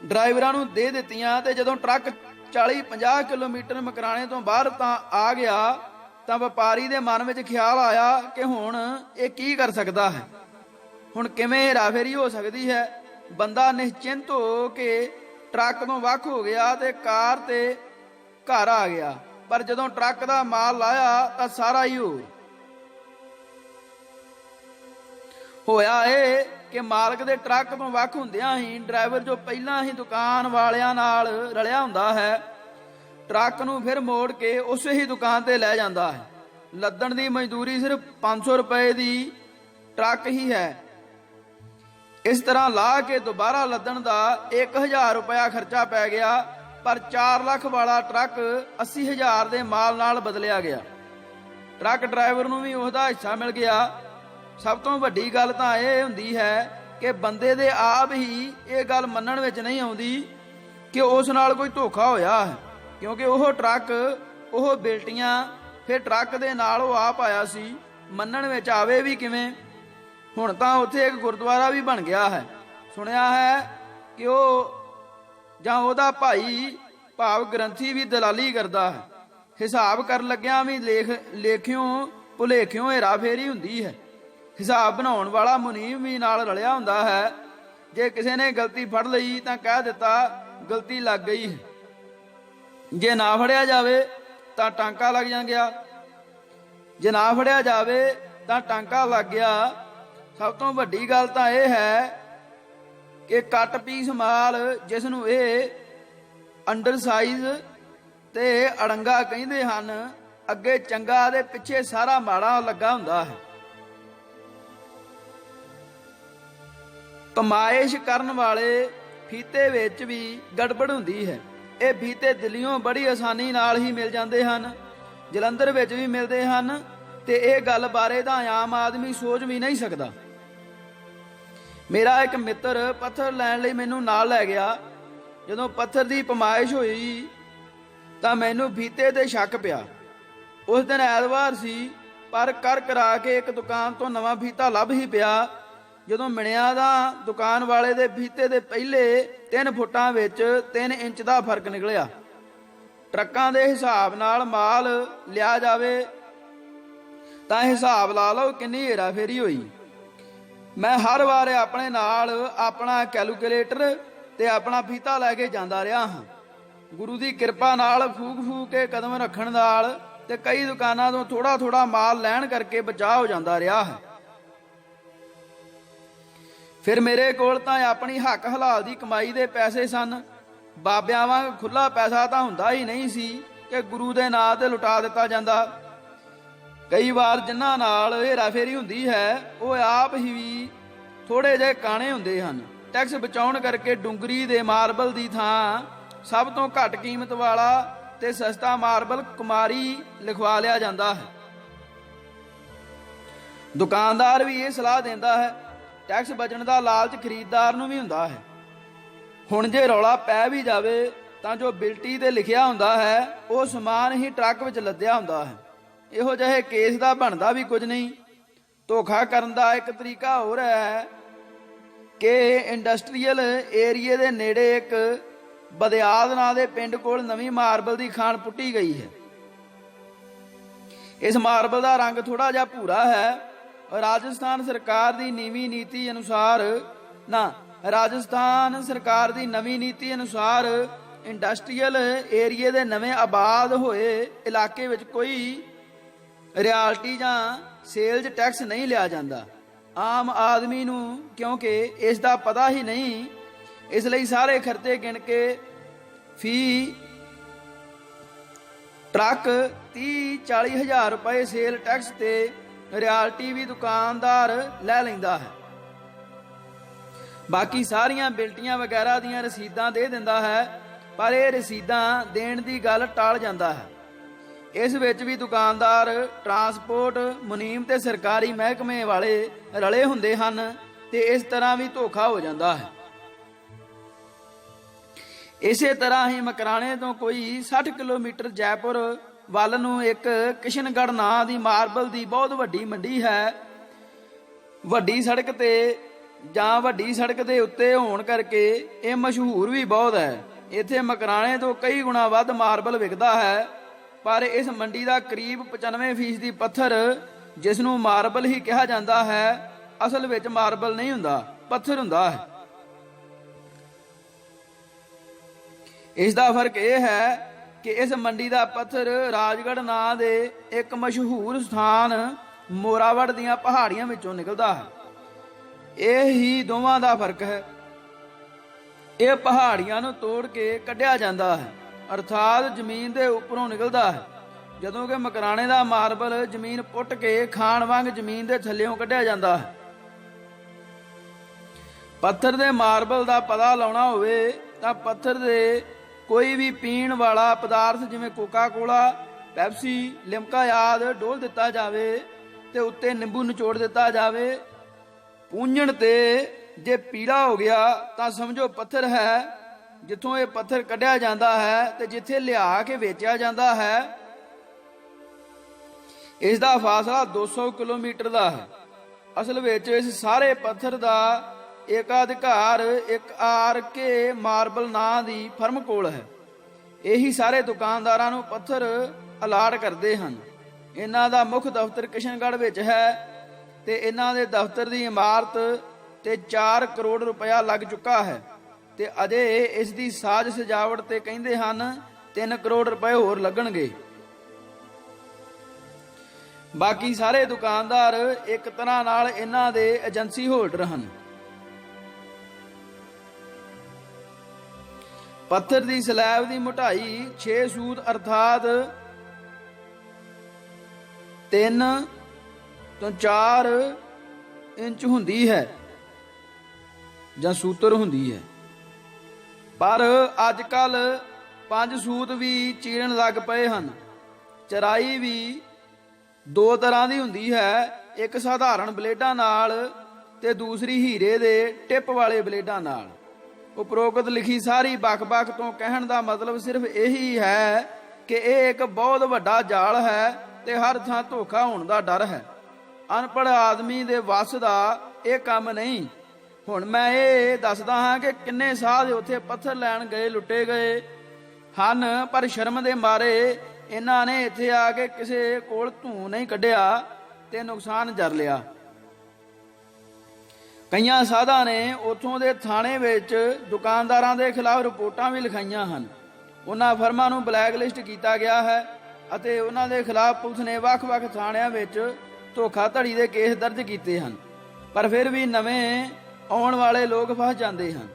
ਡਰਾਈਵਰਾਂ ਨੂੰ ਦੇ ਦਿੱਤੀਆਂ ਤੇ ਜਦੋਂ ਟਰੱਕ 40-50 ਕਿਲੋਮੀਟਰ ਮਕਰਾਣੇ ਤੋਂ ਬਾਹਰ ਤਾਂ ਆ ਗਿਆ ਤਾਂ ਵਪਾਰੀ ਦੇ ਮਨ ਵਿੱਚ ਖਿਆਲ ਆਇਆ ਕਿ ਹੁਣ ਇਹ ਕੀ ਕਰ ਸਕਦਾ ਹੈ, ਹੁਣ ਕਿਵੇਂ ਹੇਰਾਫੇਰੀ ਹੋ ਸਕਦੀ ਹੈ। ਬੰਦਾ ਨਿਸ਼ਚਿੰਤ ਹੋ ਕੇ ਟਰੱਕ ਤੋਂ ਵੱਖ ਹੋ ਗਿਆ ਤੇ ਕਾਰ ਤੇ ਘਰ ਆ ਗਿਆ, ਪਰ ਜਦੋਂ ਟਰੱਕ ਦਾ ਮਾਲ ਲਾਇਆ ਤਾਂ ਸਾਰਾ ਹੀ ਹੋਇਆ ਇਹ ਕਿ ਮਾਲਕ ਦੇ ਟਰੱਕ ਤੋਂ ਵੱਖ ਹੁੰਦਿਆਂ ਹੀ ਡਰਾਈਵਰ ਜੋ ਪਹਿਲਾਂ ਹੀ ਦੁਕਾਨ ਵਾਲਿਆਂ ਨਾਲ ਰਲਿਆ ਹੁੰਦਾ ਹੈ, ਟਰੱਕ ਨੂੰ ਫਿਰ ਮੋੜ ਕੇ ਉਸੇ ਹੀ ਦੁਕਾਨ ਤੇ ਲੈ ਜਾਂਦਾ ਹੈ। ਲੱਦਣ ਦੀ ਮਜ਼ਦੂਰੀ ਸਿਰਫ 500 ਰੁਪਏ ਦੀ ਟਰੱਕ ਹੀ ਹੈ। ਇਸ ਤਰ੍ਹਾਂ ਲਾ ਕੇ ਦੁਬਾਰਾ ਲੱਦਣ ਦਾ 1000 ਰੁਪਇਆ ਖਰਚਾ ਪੈ ਗਿਆ, ਪਰ 4 ਲੱਖ ਵਾਲਾ ਟਰੱਕ 80,000 ਦੇ ਮਾਲ ਨਾਲ ਬਦਲਿਆ ਗਿਆ। ਟਰੱਕ ਡਰਾਈਵਰ ਨੂੰ ਵੀ ਉਹਦਾ ਹਿੱਸਾ ਮਿਲ ਗਿਆ। ਸਭ ਤੋਂ ਵੱਡੀ ਗੱਲ ਤਾਂ ਇਹ ਹੁੰਦੀ ਹੈ ਕਿ ਬੰਦੇ ਦੇ ਆਪ ਹੀ ਇਹ ਗੱਲ ਮੰਨਣ ਵਿੱਚ ਨਹੀਂ ਆਉਂਦੀ ਕਿ ਉਸ ਨਾਲ ਕੋਈ ਧੋਖਾ ਹੋਇਆ ਹੈ, ਕਿਉਂਕਿ ਉਹ ਟਰੱਕ, ਉਹ ਬਿਲਟੀਆਂ, ਫਿਰ ਟਰੱਕ ਦੇ ਨਾਲ ਉਹ ਆਪ ਆਇਆ ਸੀ। ਮੰਨਣ ਵਿੱਚ ਆਵੇ ਵੀ ਕਿਵੇਂ। ਹੁਣ ਤਾਂ ਉੱਥੇ ਇੱਕ ਗੁਰਦੁਆਰਾ ਵੀ ਬਣ ਗਿਆ ਹੈ। ਸੁਣਿਆ ਹੈ ਕਿ ਉਹ ਜਾਂ ਉਹਦਾ ਭਾਈ ਭਾਵ ਗ੍ਰੰਥੀ ਵੀ ਦਲਾਲੀ ਕਰਦਾ ਹੈ। ਹਿਸਾਬ ਕਰਨ ਲੱਗਿਆਂ ਵੀ ਲੇਖਿਓਂ ਭੁਲੇਖਿਓਂ ਹੇਰਾਫੇਰੀ ਹੁੰਦੀ ਹੈ। ਹਿਸਾਬ ਬਣਾਉਣ ਵਾਲਾ ਮੁਨੀਮ ਵੀ ਨਾਲ ਰਲਿਆ ਹੁੰਦਾ ਹੈ। ਜੇ ਕਿਸੇ ਨੇ ਗਲਤੀ ਫੜ ਲਈ ਤਾਂ ਕਹਿ ਦਿੱਤਾ ਗਲਤੀ ਲੱਗ ਗਈ ਹੈ, ਜੇ ਨਾ ਫੜਿਆ ਜਾਵੇ ਤਾਂ ਟਾਂਕਾ ਲੱਗ ਗਿਆ, ਜੇ ਨਾ ਫੜਿਆ ਜਾਵੇ ਤਾਂ ਟਾਂਕਾ ਲੱਗ ਗਿਆ। ਸਭ ਤੋਂ ਵੱਡੀ ਗੱਲ ਤਾਂ ਇਹ ਹੈ ਕਿ ਕੱਟ ਪੀਸ ਮਾਲ, ਜਿਸ ਨੂੰ ਇਹ ਅੰਡਰ ਸਾਈਜ਼ ਤੇ ਅੜੰਗਾ ਕਹਿੰਦੇ ਹਨ, ਅੱਗੇ ਚੰਗਾ ਤੇ ਪਿੱਛੇ ਸਾਰਾ ਮਾੜਾ ਲੱਗਾ ਹੁੰਦਾ ਹੈ। ਕਮਾਇਸ਼ ਕਰਨ ਵਾਲੇ ਫੀਤੇ ਵਿੱਚ ਵੀ ਗੜਬੜ ਹੁੰਦੀ ਹੈ। ਇਹ ਫੀਤੇ ਦਿੱਲੀੋਂ ਬੜੀ ਆਸਾਨੀ ਨਾਲ ਹੀ ਮਿਲ ਜਾਂਦੇ ਹਨ, ਜਲੰਧਰ ਵਿੱਚ ਵੀ ਮਿਲਦੇ ਹਨ, ਤੇ ਇਹ ਗੱਲ ਬਾਰੇ ਤਾਂ ਆਮ ਆਦਮੀ ਸੋਚ ਵੀ ਨਹੀਂ ਸਕਦਾ। ਮੇਰਾ ਇੱਕ ਮਿੱਤਰ ਪੱਥਰ ਲੈਣ ਲਈ ਮੈਨੂੰ ਨਾਲ ਲੈ ਗਿਆ। ਜਦੋਂ ਪੱਥਰ ਦੀ ਪਮਾਇਸ਼ ਹੋਈ ਤਾਂ ਮੈਨੂੰ ਫੀਤੇ ਤੇ ਸ਼ੱਕ ਪਿਆ। ਉਸ ਦਿਨ ਐਤਵਾਰ ਸੀ, ਪਰ ਕਰ ਕਰਾ ਕੇ ਇੱਕ ਦੁਕਾਨ ਤੋਂ ਨਵਾਂ ਫੀਤਾ ਲੱਭ ਹੀ ਪਿਆ। ਜਦੋਂ ਮਿਣਿਆ ਤਾਂ ਦੁਕਾਨ ਵਾਲੇ ਦੇ ਫੀਤੇ ਦੇ ਪਹਿਲੇ 3 ਫੁੱਟਾਂ ਵਿੱਚ 3 ਇੰਚ ਦਾ ਫਰਕ ਨਿਕਲਿਆ। ਟਰੱਕਾਂ ਦੇ ਹਿਸਾਬ ਨਾਲ ਮਾਲ ਲਿਆ ਜਾਵੇ ਤਾਂ ਹਿਸਾਬ ਲਾ ਲਓ ਕਿੰਨੀ ਹੇਰਾਫੇਰੀ ਹੋਈ। ਮੈਂ ਹਰ ਵਾਰ ਆਪਣੇ ਨਾਲ ਆਪਣਾ ਕੈਲਕੂਲੇਟਰ ਤੇ ਆਪਣਾ ਫੀਤਾ ਲੈ ਕੇ ਜਾਂਦਾ ਰਿਹਾ ਹਾਂ। ਗੁਰੂ ਦੀ ਕਿਰਪਾ ਨਾਲ ਫੂਕ ਕੇ ਕਦਮ ਰੱਖਣ ਨਾਲ ਤੇ ਕਈ ਦੁਕਾਨਾਂ ਤੋਂ ਥੋੜਾ ਮਾਲ ਲੈਣ ਕਰਕੇ ਬਚਾਅ ਹੋ ਜਾਂਦਾ ਰਿਹਾ ਹੈ। ਫਿਰ ਮੇਰੇ ਕੋਲ ਤਾਂ ਆਪਣੀ ਹੱਕ ਹਲਾਲ ਦੀ ਕਮਾਈ ਦੇ ਪੈਸੇ ਸਨ। ਬਾਬਿਆਂ ਵਾਂਗ ਖੁੱਲਾ ਪੈਸਾ ਤਾਂ ਹੁੰਦਾ ਹੀ ਨਹੀਂ ਸੀ ਕਿ ਗੁਰੂ ਦੇ ਨਾਂ ਤੇ ਲੁਟਾ ਦਿੱਤਾ ਜਾਂਦਾ। ਕਈ ਵਾਰ ਜਿਨ੍ਹਾਂ ਨਾਲ ਹੇਰਾਫੇਰੀ ਹੁੰਦੀ ਹੈ ਉਹ ਆਪ ਹੀ ਵੀ ਥੋੜੇ ਜਿਹੇ ਕਾਣੇ ਹੁੰਦੇ ਹਨ। ਟੈਕਸ ਬਚਾਉਣ ਕਰਕੇ ਡੂੰਗਰੀ ਦੇ ਮਾਰਬਲ ਦੀ ਥਾਂ ਸਭ ਤੋਂ ਘੱਟ ਕੀਮਤ ਵਾਲਾ ਤੇ ਸਸਤਾ ਮਾਰਬਲ ਕੁਮਾਰੀ ਲਿਖਵਾ ਲਿਆ ਜਾਂਦਾ ਹੈ। ਦੁਕਾਨਦਾਰ ਵੀ ਇਹ ਸਲਾਹ ਦਿੰਦਾ ਹੈ। ਟੈਕਸ ਬਚਣ ਦਾ ਲਾਲਚ ਖਰੀਦਦਾਰ ਨੂੰ ਵੀ ਹੁੰਦਾ ਹੈ। ਹੁਣ ਜੇ ਰੌਲਾ ਪੈ ਵੀ ਜਾਵੇ ਤਾਂ ਜੋ ਬਿਲਟੀ ਤੇ ਲਿਖਿਆ ਹੁੰਦਾ ਹੈ ਉਹ ਸਮਾਨ ਹੀ ਟਰੱਕ ਵਿੱਚ ਲੱਦਿਆ ਹੁੰਦਾ ਹੈ। ਇਹੋ ਜਿਹੇ ਕੇਸ ਦਾ ਬਣਦਾ ਵੀ ਕੁਝ ਨਹੀਂ। ਧੋਖਾ ਕਰਨ ਦਾ ਇੱਕ ਤਰੀਕਾ ਹੋਰ ਹੈ ਕਿ ਇੰਡਸਟਰੀਅਲ ਏਰੀਏ ਦੇ ਨੇੜੇ ਇੱਕ ਬਦਿਆਦ ਨਾਂ ਦੇ ਪਿੰਡ ਕੋਲ ਨਵੀਂ ਮਾਰਬਲ ਦੀ ਖਾਨ ਪੁੱਟੀ ਗਈ ਹੈ। ਇਸ ਮਾਰਬਲ ਦਾ ਰੰਗ ਥੋੜਾ ਜਿਹਾ ਭੂਰਾ ਹੈ। ਰਾਜਸਥਾਨ ਸਰਕਾਰ ਦੀ ਨਵੀਂ ਨੀਤੀ ਅਨੁਸਾਰ ਇੰਡਸਟਰੀਅਲ ਏਰੀਏ ਦੇ ਨਵੇਂ ਆਬਾਦ ਹੋਏ ਇਲਾਕੇ ਵਿੱਚ ਕੋਈ ਰਿਆਲਟੀ ਜਾਂ ਸੇਲਜ਼ ਟੈਕਸ ਨਹੀਂ ਲਿਆ ਜਾਂਦਾ। ਆਮ ਆਦਮੀ ਨੂੰ ਕਿਉਂਕਿ ਇਸ ਦਾ ਪਤਾ ਹੀ ਨਹੀਂ, ਇਸ ਲਈ ਸਾਰੇ ਖਰਚੇ ਗਿਣ ਕੇ ਫੀ ਟਰੱਕ 30-40 ਹਜ਼ਾਰ ਰੁਪਏ ਸੇਲ ਟੈਕਸ ਤੇ ਰਿਆਲਟੀ ਵੀ ਦੁਕਾਨਦਾਰ ਲੈ ਲੈਂਦਾ ਹੈ। ਬਾਕੀ ਸਾਰੀਆਂ ਬਿਲਟੀਆਂ ਵਗੈਰਾ ਦੀਆਂ ਰਸੀਦਾਂ ਦੇ ਦਿੰਦਾ ਹੈ, ਪਰ ਇਹ ਰਸੀਦਾਂ ਦੇਣ ਦੀ ਗੱਲ ਟਾਲ ਜਾਂਦਾ ਹੈ। ਇਸ ਵਿੱਚ ਵੀ ਦੁਕਾਨਦਾਰ, ਟਰਾਂਸਪੋਰਟ ਮੁਨੀਮ ਤੇ ਸਰਕਾਰੀ ਮਹਿਕਮੇ ਵਾਲੇ ਰਲੇ ਹੁੰਦੇ ਹਨ ਤੇ ਇਸ ਤਰ੍ਹਾਂ ਵੀ ਧੋਖਾ ਹੋ ਜਾਂਦਾ ਹੈ। ਇਸੇ ਤਰ੍ਹਾਂ ਹੀ ਮਕਰਾਣੇ ਤੋਂ ਕੋਈ 60 ਕਿਲੋਮੀਟਰ ਜੈਪੁਰ ਵੱਲ ਨੂੰ ਇੱਕ ਕਿਸ਼ਨਗੜ੍ਹ ਨਾਂ ਦੀ ਮਾਰਬਲ ਦੀ ਬਹੁਤ ਵੱਡੀ ਮੰਡੀ ਹੈ। ਵੱਡੀ ਸੜਕ ਦੇ ਉੱਤੇ ਹੋਣ ਕਰਕੇ ਇਹ ਮਸ਼ਹੂਰ ਵੀ ਬਹੁਤ ਹੈ। ਇੱਥੇ ਮਕਰਾਣੇ ਤੋਂ ਕਈ ਗੁਣਾ ਵੱਧ ਮਾਰਬਲ ਵਿਕਦਾ ਹੈ, ਪਰ ਇਸ ਮੰਡੀ ਦਾ ਕਰੀਬ 95% ਪੱਥਰ, ਜਿਸ ਨੂੰ ਮਾਰਬਲ ਹੀ ਕਿਹਾ ਜਾਂਦਾ ਹੈ, ਅਸਲ ਵਿੱਚ ਮਾਰਬਲ ਨਹੀਂ ਹੁੰਦਾ, ਪੱਥਰ ਹੁੰਦਾ ਹੈ। ਇਸ ਦਾ ਫਰਕ ਇਹ ਹੈ ਕਿ ਇਸ ਮੰਡੀ ਦਾ ਪੱਥਰ ਰਾਜਗੜ੍ਹ ਨਾਂ ਦੇ ਇੱਕ ਮਸ਼ਹੂਰ ਸਥਾਨ ਮੋਰਾਵੜ ਦੀਆਂ ਪਹਾੜੀਆਂ ਵਿੱਚੋਂ ਨਿਕਲਦਾ ਹੈ। ਇਹ ਹੀ ਦੋਵਾਂ ਦਾ ਫਰਕ ਹੈ। ਇਹ ਪਹਾੜੀਆਂ ਨੂੰ ਤੋੜ ਕੇ ਕੱਢਿਆ ਜਾਂਦਾ ਹੈ, ਅਰਥਾਤ ਜ਼ਮੀਨ ਦੇ ਉੱਪਰੋਂ ਨਿਕਲਦਾ ਹੈ, ਜਦੋਂ ਕਿ ਮਕਰਾਣੇ ਦਾ ਮਾਰਬਲ ਜ਼ਮੀਨ ਪੁੱਟ ਕੇ ਖਾਣ ਵਾਂਗ ਜ਼ਮੀਨ ਦੇ ਥੱਲਿਓਂ ਕੱਢਿਆ ਜਾਂਦਾ ਹੈ। ਪੱਥਰ ਦੇ ਮਾਰਬਲ ਦਾ ਪਤਾ ਲਾਉਣਾ ਹੋਵੇ ਤਾਂ ਪੱਥਰ ਦੇ ਕੋਈ ਵੀ ਪੀਣ ਵਾਲਾ ਪਦਾਰਥ ਜਿਵੇਂ ਕੋਕਾ ਕੋਲਾ, ਪੈਪਸੀ, ਲਿਮਕਾ ਆਦਿ ਡੋਲ ਦਿੱਤਾ ਜਾਵੇ ਤੇ ਉੱਤੇ ਨਿੰਬੂ ਨਿਚੋੜ ਦਿੱਤਾ ਜਾਵੇ। ਪੂੰਝਣ ਤੇ ਜੇ ਪੀਲਾ ਹੋ ਗਿਆ ਤਾਂ ਸਮਝੋ ਪੱਥਰ ਹੈ। ਜਿੱਥੋਂ ਇਹ ਪੱਥਰ ਕੱਢਿਆ ਜਾਂਦਾ ਹੈ ਤੇ ਜਿੱਥੇ ਲਿਆ ਕੇ ਵੇਚਿਆ ਜਾਂਦਾ ਹੈ, ਇਸ ਦਾ ਫਾਸਲਾ 200 ਕਿਲੋਮੀਟਰ ਦਾ ਹੈ। ਅਸਲ ਵਿੱਚ ਇਸ ਸਾਰੇ ਪੱਥਰ ਦਾ ਏਕਾਧਿਕਾਰ ਇੱਕ ਆਰ.ਕੇ. ਮਾਰਬਲ ਨਾਂ ਦੀ ਫਰਮ ਕੋਲ ਹੈ। ਇਹੀ ਸਾਰੇ ਦੁਕਾਨਦਾਰਾਂ ਨੂੰ ਪੱਥਰ ਅਲਾਟ ਕਰਦੇ ਹਨ। ਇਹਨਾਂ ਦਾ ਮੁੱਖ ਦਫ਼ਤਰ ਕਿਸ਼ਨਗੜ੍ਹ ਵਿੱਚ ਹੈ ਤੇ ਇਹਨਾਂ ਦੇ ਦਫ਼ਤਰ ਦੀ ਇਮਾਰਤ ਤੇ 4 ਕਰੋੜ ਰੁਪਇਆ ਲੱਗ ਚੁੱਕਾ ਹੈ ਤੇ ਅਜੇ ਇਸ ਦੀ ਸਾਜ ਸਜਾਵਟ ਤੇ ਕਹਿੰਦੇ ਹਨ 3 ਕਰੋੜ ਰੁਪਏ ਹੋਰ ਲੱਗਣਗੇ। ਬਾਕੀ ਸਾਰੇ ਦੁਕਾਨਦਾਰ ਇੱਕ ਤਰ੍ਹਾਂ ਨਾਲ ਇਹਨਾਂ ਦੇ ਏਜੰਸੀ ਹੋਲਡਰ ਹਨ। ਪੱਥਰ ਦੀ ਸਲੈਬ ਦੀ ਮੋਟਾਈ 6 ਸੂਤ ਅਰਥਾਤ 3 ਤੋਂ 4 ਇੰਚ ਹੁੰਦੀ ਹੈ ਜਾਂ ਸੂਤਰ ਹੁੰਦੀ ਹੈ, ਪਰ ਅੱਜ ਕੱਲ 5 ਸੂਤ ਵੀ ਚੀਰਨ ਲੱਗ ਪਏ ਹਨ। ਚਰਾਈ ਵੀ 2 ਤਰ੍ਹਾਂ ਦੀ ਹੁੰਦੀ ਹੈ, ਇੱਕ ਸਾਧਾਰਨ ਬਲੇਡਾਂ ਨਾਲ ਤੇ ਦੂਸਰੀ ਹੀਰੇ ਦੇ ਟਿਪ ਵਾਲੇ ਬਲੇਡਾਂ ਨਾਲ। ਉਪਰੋਕਤ ਲਿਖੀ ਸਾਰੀ ਬਕ-ਬਕ ਤੋਂ ਕਹਿਣ ਦਾ ਮਤਲਬ ਸਿਰਫ ਇਹੀ ਹੈ ਕਿ ਇਹ ਇੱਕ ਬਹੁਤ ਵੱਡਾ ਜਾਲ ਹੈ ਤੇ ਹਰ ਥਾਂ ਧੋਖਾ ਹੋਣ ਦਾ ਡਰ ਹੈ। ਅਨਪੜ੍ਹ ਆਦਮੀ ਦੇ ਵੱਸ ਦਾ ਇਹ ਕੰਮ ਨਹੀਂ। ਹੁਣ ਮੈਂ ਇਹ ਦੱਸਦਾ ਹਾਂ ਕਿ ਕਿੰਨੇ ਸਾਧ ਉੱਥੇ ਪੱਥਰ ਲੈਣ ਗਏ ਲੁੱਟੇ ਗਏ ਹਨ, ਪਰ ਸ਼ਰਮ ਦੇ ਮਾਰੇ ਇਹਨਾਂ ਨੇ ਇੱਥੇ ਆ ਕੇ ਕਿਸੇ ਕੋਲ ਧੂੰ ਨਹੀਂ ਕੱਢਿਆ ਤੇ ਨੁਕਸਾਨ ਜਰ ਲਿਆ। ਕਈਆਂ ਸਾਧਾਂ ਨੇ ਉੱਥੋਂ ਦੇ ਥਾਣੇ ਵਿੱਚ ਦੁਕਾਨਦਾਰਾਂ ਦੇ ਖਿਲਾਫ ਰਿਪੋਰਟਾਂ ਵੀ ਲਿਖਾਈਆਂ ਹਨ। ਉਹਨਾਂ ਫਰਮਾਂ ਨੂੰ ਬਲੈਕਲਿਸਟ ਕੀਤਾ ਗਿਆ ਹੈ ਅਤੇ ਉਹਨਾਂ ਦੇ ਖਿਲਾਫ ਪੁਲਿਸ ਨੇ ਵੱਖ-ਵੱਖ ਥਾਣਿਆਂ ਵਿੱਚ ਧੋਖਾਧੜੀ ਦੇ ਕੇਸ ਦਰਜ ਕੀਤੇ ਹਨ, ਪਰ ਫਿਰ ਵੀ ਨਵੇਂ ਆਉਣ ਵਾਲੇ ਲੋਕ ਫਸ ਜਾਂਦੇ ਹਨ।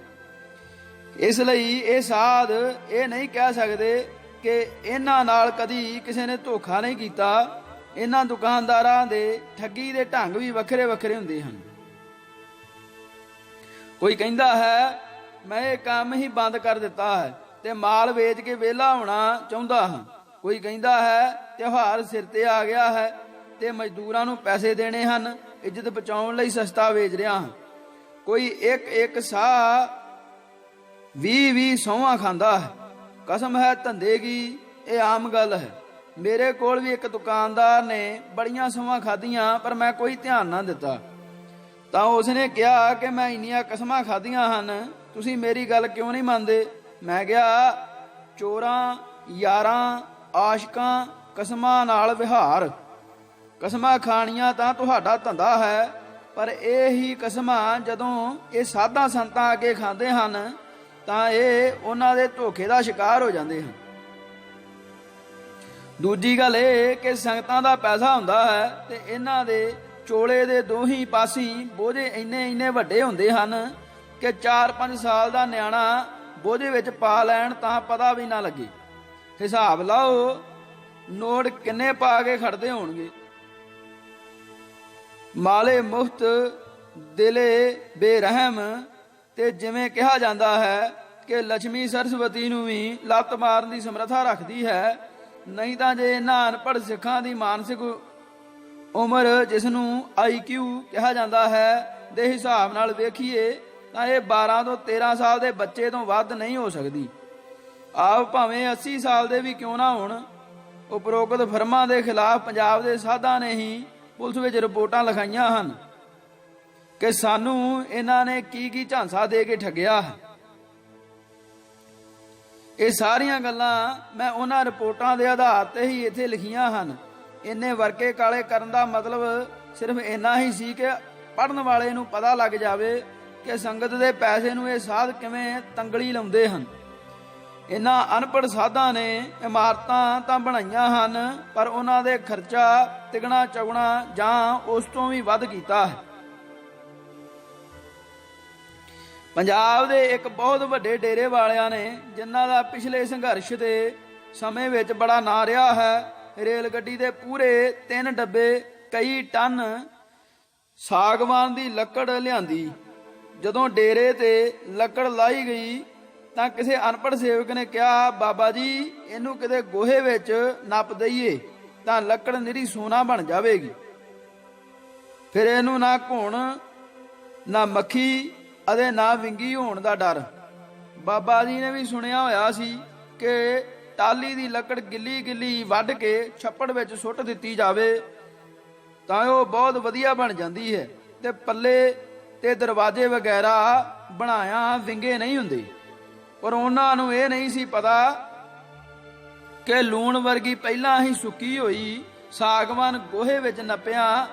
ਇਸ ਲਈ ਇਹ ਸਾਧ ਇਹ ਨਹੀਂ ਕਹਿ ਸਕਦੇ ਕਿ ਇਹਨਾਂ ਨਾਲ ਕਦੀ ਕਿਸੇ ਨੇ ਧੋਖਾ ਨਹੀਂ ਕੀਤਾ। ਇਹਨਾਂ ਦੁਕਾਨਦਾਰਾਂ ਦੇ ਠੱਗੀ ਦੇ ਢੰਗ ਵੀ ਵੱਖਰੇ ਵੱਖਰੇ ਹੁੰਦੇ ਹਨ। ਕੋਈ ਕਹਿੰਦਾ ਹੈ ਮੈਂ ਇਹ ਕੰਮ ਹੀ ਬੰਦ ਕਰ ਦਿੱਤਾ ਹੈ ਤੇ ਮਾਲ ਵੇਚ ਕੇ ਵਿਹਲਾ ਹੋਣਾ ਚਾਹੁੰਦਾ ਹਾਂ। ਕੋਈ ਕਹਿੰਦਾ ਹੈ ਤਿਉਹਾਰ ਸਿਰ ਤੇ ਆ ਗਿਆ ਹੈ ਤੇ ਮਜ਼ਦੂਰਾਂ ਨੂੰ ਪੈਸੇ ਦੇਣੇ ਹਨ, ਇੱਜ਼ਤ ਬਚਾਉਣ ਲਈ ਸਸਤਾ ਵੇਚ ਰਿਹਾ ਹਾਂ। ਕੋਈ ਇੱਕ ਸਾਹ 20 ਸਹੁੰਆਂ ਖਾਂਦਾ ਹੈ। ਕਸਮ ਹੈ ਧੰਦੇ ਕੀ, ਇਹ ਆਮ ਗੱਲ ਹੈ। ਮੇਰੇ ਕੋਲ ਵੀ ਇੱਕ ਦੁਕਾਨਦਾਰ ਨੇ ਬੜੀਆਂ ਸਹੁੰਆਂ ਖਾਧੀਆਂ, ਪਰ ਮੈਂ ਕੋਈ ਧਿਆਨ ਨਾ ਦਿੱਤਾ। ਤਾਂ ਉਸਨੇ ਕਿਹਾ ਕਿ ਮੈਂ ਇੰਨੀਆਂ ਕਸਮਾਂ ਖਾਧੀਆਂ ਹਨ, ਤੁਸੀਂ ਮੇਰੀ ਗੱਲ ਕਿਉਂ ਨਹੀਂ ਮੰਨਦੇ? ਮੈਂ ਕਿਹਾ, ਚੋਰਾਂ, ਯਾਰਾਂ, ਆਸ਼ਕਾਂ, ਕਸਮਾਂ ਨਾਲ ਵਿਹਾਰ। ਕਸਮਾਂ ਖਾਣੀਆਂ ਤਾਂ ਤੁਹਾਡਾ ਧੰਦਾ ਹੈ, ਪਰ ਇਹ ਹੀ ਕਸਮਾਂ ਜਦੋਂ ਇਹ ਸਾਧਾਂ ਸੰਤਾਂ ਅੱਗੇ ਖਾਂਦੇ ਹਨ ਤਾਂ ਇਹ ਉਹਨਾਂ ਦੇ ਧੋਖੇ ਦਾ ਸ਼ਿਕਾਰ ਹੋ ਜਾਂਦੇ ਹਨ। ਦੂਜੀ ਗੱਲ ਇਹ ਕਿ ਸੰਗਤਾਂ ਦਾ ਪੈਸਾ ਹੁੰਦਾ ਹੈ ਤੇ ਇਹਨਾਂ ਦੇ ਚੋਲੇ ਦੇ ਦੋਹੀਂ ਪਾਸੀ ਬੋਝੇ ਇੰਨੇ ਵੱਡੇ ਹੁੰਦੇ ਹਨ ਕਿ 4-5 ਸਾਲ ਦਾ ਨਿਆਣਾ ਬੋਝੇ ਵਿੱਚ ਪਾ ਲੈਣ ਤਾਂ ਪਤਾ ਵੀ ਨਾ ਲੱਗੇ। ਹਿਸਾਬ ਲਾਓ ਨੋਟ ਕਿੰਨੇ ਪਾ ਕੇ ਖੜਦੇ ਹੋਣਗੇ। ਮਾਲੇ ਮੁਫਤ ਦਿਲੇ ਬੇਰਹਿਮ। ਤੇ ਜਿਵੇਂ ਕਿਹਾ ਜਾਂਦਾ ਹੈ ਕਿ ਲక్ష్ਮੀ ਸਰਸਵਤੀ ਨੂੰ ਵੀ ਲੱਤ ਮਾਰਨ ਦੀ ਸਮਰੱਥਾ ਰੱਖਦੀ ਹੈ, ਨਹੀਂ ਤਾਂ ਜੇ ਇਹਨਾਂ ਅਨਪੜ੍ਹ ਸਿੱਖਾਂ ਦੀ ਮਾਨਸਿਕ ਉਮਰ, ਜਿਸ ਨੂੰ IQ ਕਿਹਾ ਜਾਂਦਾ ਹੈ, ਦੇ ਹਿਸਾਬ ਨਾਲ ਵੇਖੀਏ ਤਾਂ ਇਹ 12 ਤੋਂ 13 ਸਾਲ ਦੇ ਬੱਚੇ ਤੋਂ ਵੱਧ ਨਹੀਂ ਹੋ ਸਕਦੀ। ਆਪ ਭਾਵੇਂ 80 ਸਾਲ ਦੇ ਵੀ ਕਿਉਂ ਨਾ ਹੋਣ। ਉਪਰੋਕਤ ਫਰਮਾਂ ਦੇ ਖਿਲਾਫ ਪੰਜਾਬ ਦੇ ਸਾਧਾਂ ਨੇ ਹੀ ਪੁਲਿਸ ਵਿੱਚ ਰਿਪੋਰਟਾਂ ਲਿਖਾਈਆਂ ਹਨ ਕਿ ਸਾਨੂੰ ਇਹਨਾਂ ਨੇ ਕੀ ਝਾਂਸਾ ਦੇ ਕੇ ਠੱਗਿਆ ਹੈ। ਇਹ ਸਾਰੀਆਂ ਗੱਲਾਂ ਮੈਂ ਉਹਨਾਂ ਰਿਪੋਰਟਾਂ ਦੇ ਆਧਾਰ ਤੇ ਹੀ ਇੱਥੇ ਲਿਖੀਆਂ ਹਨ। ਇੰਨੇ ਵਰਕੇ ਕਾਲੇ ਕਰਨ ਦਾ ਮਤਲਬ ਸਿਰਫ ਇੰਨਾ ਹੀ ਸੀ ਕਿ ਪੜ੍ਹਨ ਵਾਲੇ ਨੂੰ ਪਤਾ ਲੱਗ ਜਾਵੇ ਕਿ ਸੰਗਤ ਦੇ ਪੈਸੇ ਨੂੰ ਇਹ ਸਾਧ ਕਿਵੇਂ ਤੰਗਲੀ ਲਾਉਂਦੇ ਹਨ। ਇਹਨਾਂ ਅਨਪੜ੍ਹ ਸਾਧਾਂ ਨੇ ਇਮਾਰਤਾਂ ਤਾਂ ਬਣਾਈਆਂ ਹਨ, ਪਰ ਉਹਨਾਂ ਦੇ ਖਰਚਾ ਤਿਗਣਾ ਚੌਗਣਾ ਜਾਂ ਉਸ ਤੋਂ ਵੀ ਵੱਧ ਕੀਤਾ ਹੈ। ਪੰਜਾਬ ਦੇ ਇੱਕ ਬਹੁਤ ਵੱਡੇ ਡੇਰੇ ਵਾਲਿਆਂ ਨੇ, ਜਿਨ੍ਹਾਂ ਦਾ ਪਿਛਲੇ ਸੰਘਰਸ਼ ਦੇ ਸਮੇਂ ਵਿੱਚ ਬੜਾ ਨਾਂ ਰਿਹਾ ਹੈ, ਰੇਲ ਗੱਡੀ ਦੇ ਪੂਰੇ 3 ਡੱਬੇ ਕਈ ਟਨ ਸਾਗਵਾਨ ਦੀ ਲੱਕੜ ਲਿਆਂਦੀ। ਜਦੋਂ ਡੇਰੇ ਤੇ ਲੱਕੜ ਲਾਈ ਗਈ ਤਾਂ ਕਿਸੇ ਅਨਪੜ੍ਹ ਸੇਵਕ ਨੇ ਕਿਹਾ, ਬਾਬਾ ਜੀ ਇਹਨੂੰ ਕਿਤੇ ਗੋਹੇ ਵਿੱਚ ਨੱਪ ਦਈਏ ਤਾਂ ਲੱਕੜ ਨਿਰੀ ਸੋਨਾ ਬਣ ਜਾਵੇਗੀ। ਫਿਰ ਇਹਨੂੰ ਨਾ ਘੁਣ, ਨਾ ਮੱਖੀ ਅਤੇ ਨਾ ਵਿੰਗੀ ਹੋਣ ਦਾ ਡਰ। ਬਾਬਾ ਜੀ ਨੇ ਵੀ ਸੁਣਿਆ ਹੋਇਆ ਸੀ ਕਿ ਟਾਲੀ ਦੀ ਲੱਕੜ ਗਿੱਲੀ ਵੱਢ ਕੇ ਛੱਪੜ ਵਿੱਚ ਸੁੱਟ ਦਿੱਤੀ ਜਾਵੇ ਤਾਂ ਉਹ ਬਹੁਤ ਵਧੀਆ ਬਣ ਜਾਂਦੀ ਹੈ ਤੇ ਪੱਲੇ ਤੇ ਦਰਵਾਜ਼ੇ ਵਗੈਰਾ ਬਣਾਇਆ ਵਿੰਗੇ ਨਹੀਂ ਹੁੰਦੇ। ਪਰ ਉਹਨਾਂ ਨੂੰ ਇਹ ਨਹੀਂ ਸੀ ਪਤਾ ਕਿ ਲੂਣ ਵਰਗੀ ਪਹਿਲਾਂ ਹੀ ਸੁੱਕੀ ਹੋਈ ਸਾਗਵਾਨ ਗੋਹੇ ਵਿੱਚ ਨੱਪਿਆ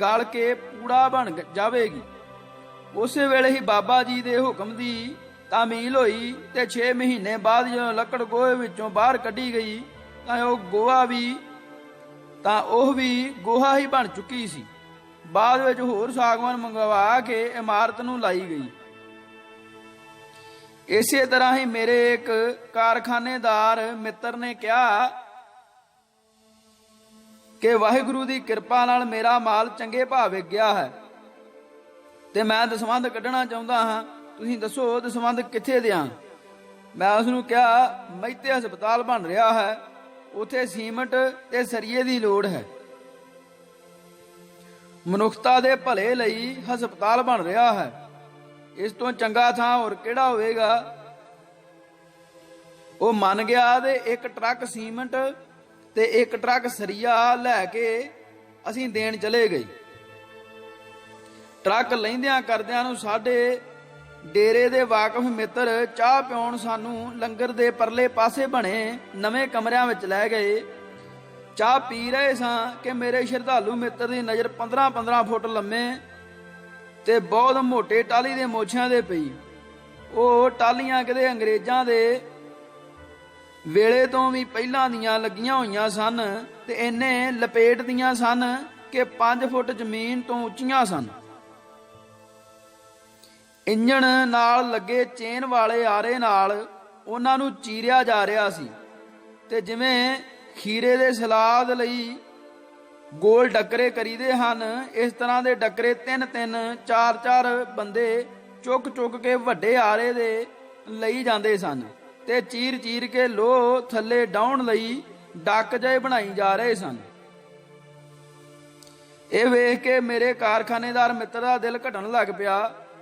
ਗਲ ਕੇ ਪੂੜਾ ਬਣ ਜਾਵੇਗੀ। ਉਸੇ ਵੇਲੇ ਹੀ ਬਾਬਾ ਜੀ ਦੇ ਹੁਕਮ ਦੀ ਤਾਮੀਲ ਹੋਈ ਤੇ 6 ਮਹੀਨੇ ਬਾਅਦ ਜਦੋਂ ਲੱਕੜ ਗੋਹੇ ਵਿੱਚੋਂ ਬਾਹਰ ਕੱਢੀ ਗਈ ਤਾਂ ਉਹ ਵੀ ਗੋਹਾ ਹੀ ਬਣ ਚੁੱਕੀ ਸੀ। ਬਾਅਦ ਵਿੱਚ ਹੋਰ ਸਾਗਵਾਨ ਮੰਗਵਾ ਕੇ ਇਮਾਰਤ ਨੂੰ ਲਾਈ ਗਈ। ਇਸੇ ਤਰ੍ਹਾਂ ਹੀ ਮੇਰੇ ਇੱਕ ਕਾਰਖਾਨੇਦਾਰ ਮਿੱਤਰ ਨੇ ਕਿਹਾ ਕਿ ਵਾਹਿਗੁਰੂ ਦੀ ਕਿਰਪਾ ਨਾਲ ਮੇਰਾ ਮਾਲ ਚੰਗੇ ਭਾਅ ਵਿਕ ਗਿਆ ਹੈ ਤੇ ਮੈਂ ਦਸਵੰਧ ਕੱਢਣਾ ਚਾਹੁੰਦਾ ਹਾਂ, ਤੁਸੀਂ ਦੱਸੋ ਦਸਵੰਧ ਕਿੱਥੇ ਦਿਆਂ। ਮੈਂ ਉਸ ਨੂੰ ਕਿਹਾ, ਮੈਤੇ ਹਸਪਤਾਲ ਬਣ ਰਿਹਾ ਹੈ, ਉੱਥੇ ਸੀਮਟ ਤੇ ਸਰੀਏ ਦੀ ਲੋੜ ਹੈ। ਮਨੁੱਖਤਾ ਦੇ ਭਲੇ ਲਈ ਹਸਪਤਾਲ ਬਣ ਰਿਹਾ ਹੈ, ਇਸ ਤੋਂ ਚੰਗਾ ਥਾਂ ਹੋਰ ਕਿਹੜਾ ਹੋਵੇਗਾ। ਉਹ ਮੰਨ ਗਿਆ ਤੇ 1 ਟਰੱਕ ਸੀਮਟ ਤੇ 1 ਟਰੱਕ ਸਰੀਆ ਲੈ ਕੇ ਅਸੀਂ ਦੇਣ ਚਲੇ ਗਏ। ਟਰੱਕ ਲੈਂਦਿਆਂ ਕਰਦਿਆਂ ਨੂੰ ਸਾਡੇ ਡੇਰੇ ਦੇ ਵਾਕਫ ਮਿੱਤਰ ਚਾਹ ਪਿਉਣ ਸਾਨੂੰ ਲੰਗਰ ਦੇ ਪਰਲੇ ਪਾਸੇ ਬਣੇ ਨਵੇਂ ਕਮਰਿਆਂ ਵਿੱਚ ਲੈ ਗਏ। ਚਾਹ ਪੀ ਰਹੇ ਸਾਂ ਕਿ ਮੇਰੇ ਸ਼ਰਧਾਲੂ ਮਿੱਤਰ ਦੀ ਨਜ਼ਰ 15-15 ਫੁੱਟ ਲੰਮੇ ਤੇ ਬਹੁਤ ਮੋਟੇ ਟਾਹਲੀ ਦੇ ਮੋਛਿਆਂ ਦੇ ਪਈ। ਉਹ ਟਾਹਲੀਆਂ ਕਿਤੇ ਅੰਗਰੇਜ਼ਾਂ ਦੇ ਵੇਲੇ ਤੋਂ ਵੀ ਪਹਿਲਾਂ ਦੀਆਂ ਲੱਗੀਆਂ ਹੋਈਆਂ ਸਨ ਤੇ ਇੰਨੇ ਲਪੇਟ ਦੀਆਂ ਸਨ ਕਿ 5 ਫੁੱਟ ਜ਼ਮੀਨ ਤੋਂ ਉੱਚੀਆਂ ਸਨ। ਇੰਜਣ ਨਾਲ ਲੱਗੇ ਚੇਨ ਵਾਲੇ ਆਰੇ ਨਾਲ ਉਹਨਾਂ ਨੂੰ ਚੀਰਿਆ ਜਾ ਰਿਹਾ ਸੀ ਤੇ ਜਿਵੇਂ ਖੀਰੇ ਦੇ ਸਲਾਦ ਲਈ ਗੋਲ ਡੱਕਰੇ ਕਰੀਦੇ ਹਨ, ਇਸ ਤਰ੍ਹਾਂ ਦੇ ਡੱਕਰੇ 3-3 4-4 ਬੰਦੇ ਚੁੱਕ ਕੇ ਵੱਡੇ ਆਰੇ ਦੇ ਲਈ ਜਾਂਦੇ ਸਨ ਤੇ ਚੀਰ ਕੇ ਲੋਹ ਥੱਲੇ ਡਾਉਣ ਲਈ ਡੱਕ ਜਿਹੇ ਬਣਾਈ ਜਾ ਰਹੇ ਸਨ। ਇਹ ਵੇਖ ਕੇ ਮੇਰੇ ਕਾਰਖਾਨੇਦਾਰ ਮਿੱਤਰ ਦਾ ਦਿਲ ਘਟਣ ਲੱਗ ਪਿਆ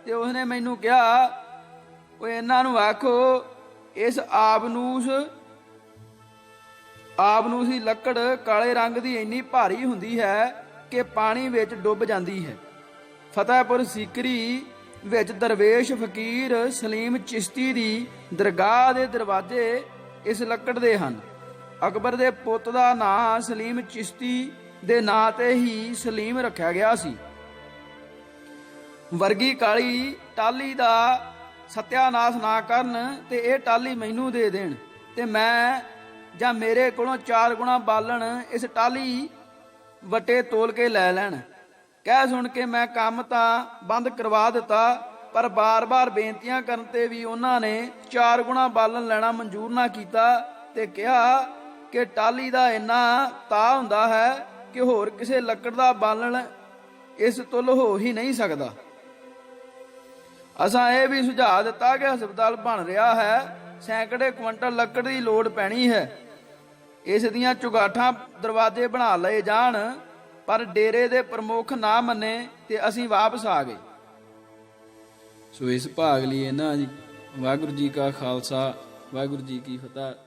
ਤੇ ਉਸਨੇ ਮੈਨੂੰ ਕਿਹਾ, ਉਹ ਇਹਨਾਂ ਨੂੰ ਆਖੋ ਇਸ ਆਬਨੂਸੀ ਲੱਕੜ ਕਾਲੇ ਰੰਗ ਦੀ ਇੰਨੀ ਭਾਰੀ ਹੁੰਦੀ ਹੈ ਕਿ ਪਾਣੀ ਵਿੱਚ ਡੁੱਬ ਜਾਂਦੀ ਹੈ। ਫਤਿਹਪੁਰ ਸੀਕਰੀ ਵਿੱਚ ਦਰਵੇਸ਼ ਫਕੀਰ ਸਲੀਮ ਚਿਸ਼ਤੀ ਦੀ ਦਰਗਾਹ ਦੇ ਦਰਵਾਜ਼ੇ ਇਸ ਲੱਕੜ ਦੇ ਹਨ। ਅਕਬਰ ਦੇ ਪੁੱਤ ਦਾ ਨਾਂ ਸਲੀਮ ਚਿਸ਼ਤੀ ਦੇ ਨਾਂ ਤੇ ਹੀ ਸਲੀਮ ਰੱਖਿਆ ਗਿਆ ਸੀ। ਵਰਗੀ ਕਾਲੀ ਟਾਹਲੀ ਦਾ ਸਤਿਆਨਾਸ਼ ਨਾ ਕਰਨ ਤੇ ਇਹ ਟਾਹਲੀ ਮੈਨੂੰ ਦੇ ਦੇਣ ਤੇ ਮੈਂ ਜਾਂ ਮੇਰੇ ਕੋਲੋਂ 4 ਗੁਣਾ ਬਾਲਣ ਇਸ ਟਾਹਲੀ ਵਟੇ ਤੋਲ ਕੇ ਲੈ ਲੈਣ। ਕਹਿ ਸੁਣ ਕੇ ਮੈਂ ਕੰਮ ਤਾਂ ਬੰਦ ਕਰਵਾ ਦਿੱਤਾ, ਪਰ ਬਾਰ-ਬਾਰ ਬੇਨਤੀਆਂ ਕਰਨ ਤੇ ਵੀ ਉਹਨਾਂ ਨੇ 4 ਗੁਣਾ ਬਾਲਣ ਲੈਣਾ ਮਨਜ਼ੂਰ ਨਾ ਕੀਤਾ ਤੇ ਕਿਹਾ ਕਿ ਟਾਹਲੀ ਦਾ ਇੰਨਾ ਤਾਅ ਹੁੰਦਾ ਹੈ ਕਿ ਹੋਰ ਕਿਸੇ ਲੱਕੜ ਦਾ ਬਾਲਣ ਇਸ ਤੁੱਲ ਹੋ ਹੀ ਨਹੀਂ ਸਕਦਾ। ਅਸਾਂ ਇਹ ਵੀ ਸੁਝਾਅ ਦਿੱਤਾ ਕਿ ਹਸਪਤਾਲ ਬਣ ਰਿਹਾ ਹੈ, ਸੈਂਕੜੇ ਕੁਇੰਟਲ ਲੱਕੜ ਦੀ ਲੋੜ ਪੈਣੀ ਹੈ। ਇਸ ਦੀਆਂ ਚੁਗਾਠਾਂ ਦਰਵਾਜ਼ੇ ਬਣਾ ਲਏ ਜਾਣ, ਪਰ ਡੇਰੇ ਦੇ ਪ੍ਰਮੁੱਖ ਨਾ ਮੰਨੇ ਤੇ ਅਸੀਂ ਵਾਪਸ ਆ ਗਏ। ਸੋ ਇਸ ਭਾਗ ਲਈ ਇਹਨਾਂ ਜੀ। ਵਾਹਿਗੁਰੂ ਜੀ ਕਾ ਖਾਲਸਾ, ਵਾਹਿਗੁਰੂ ਜੀ ਕੀ ਫਤਿਹ।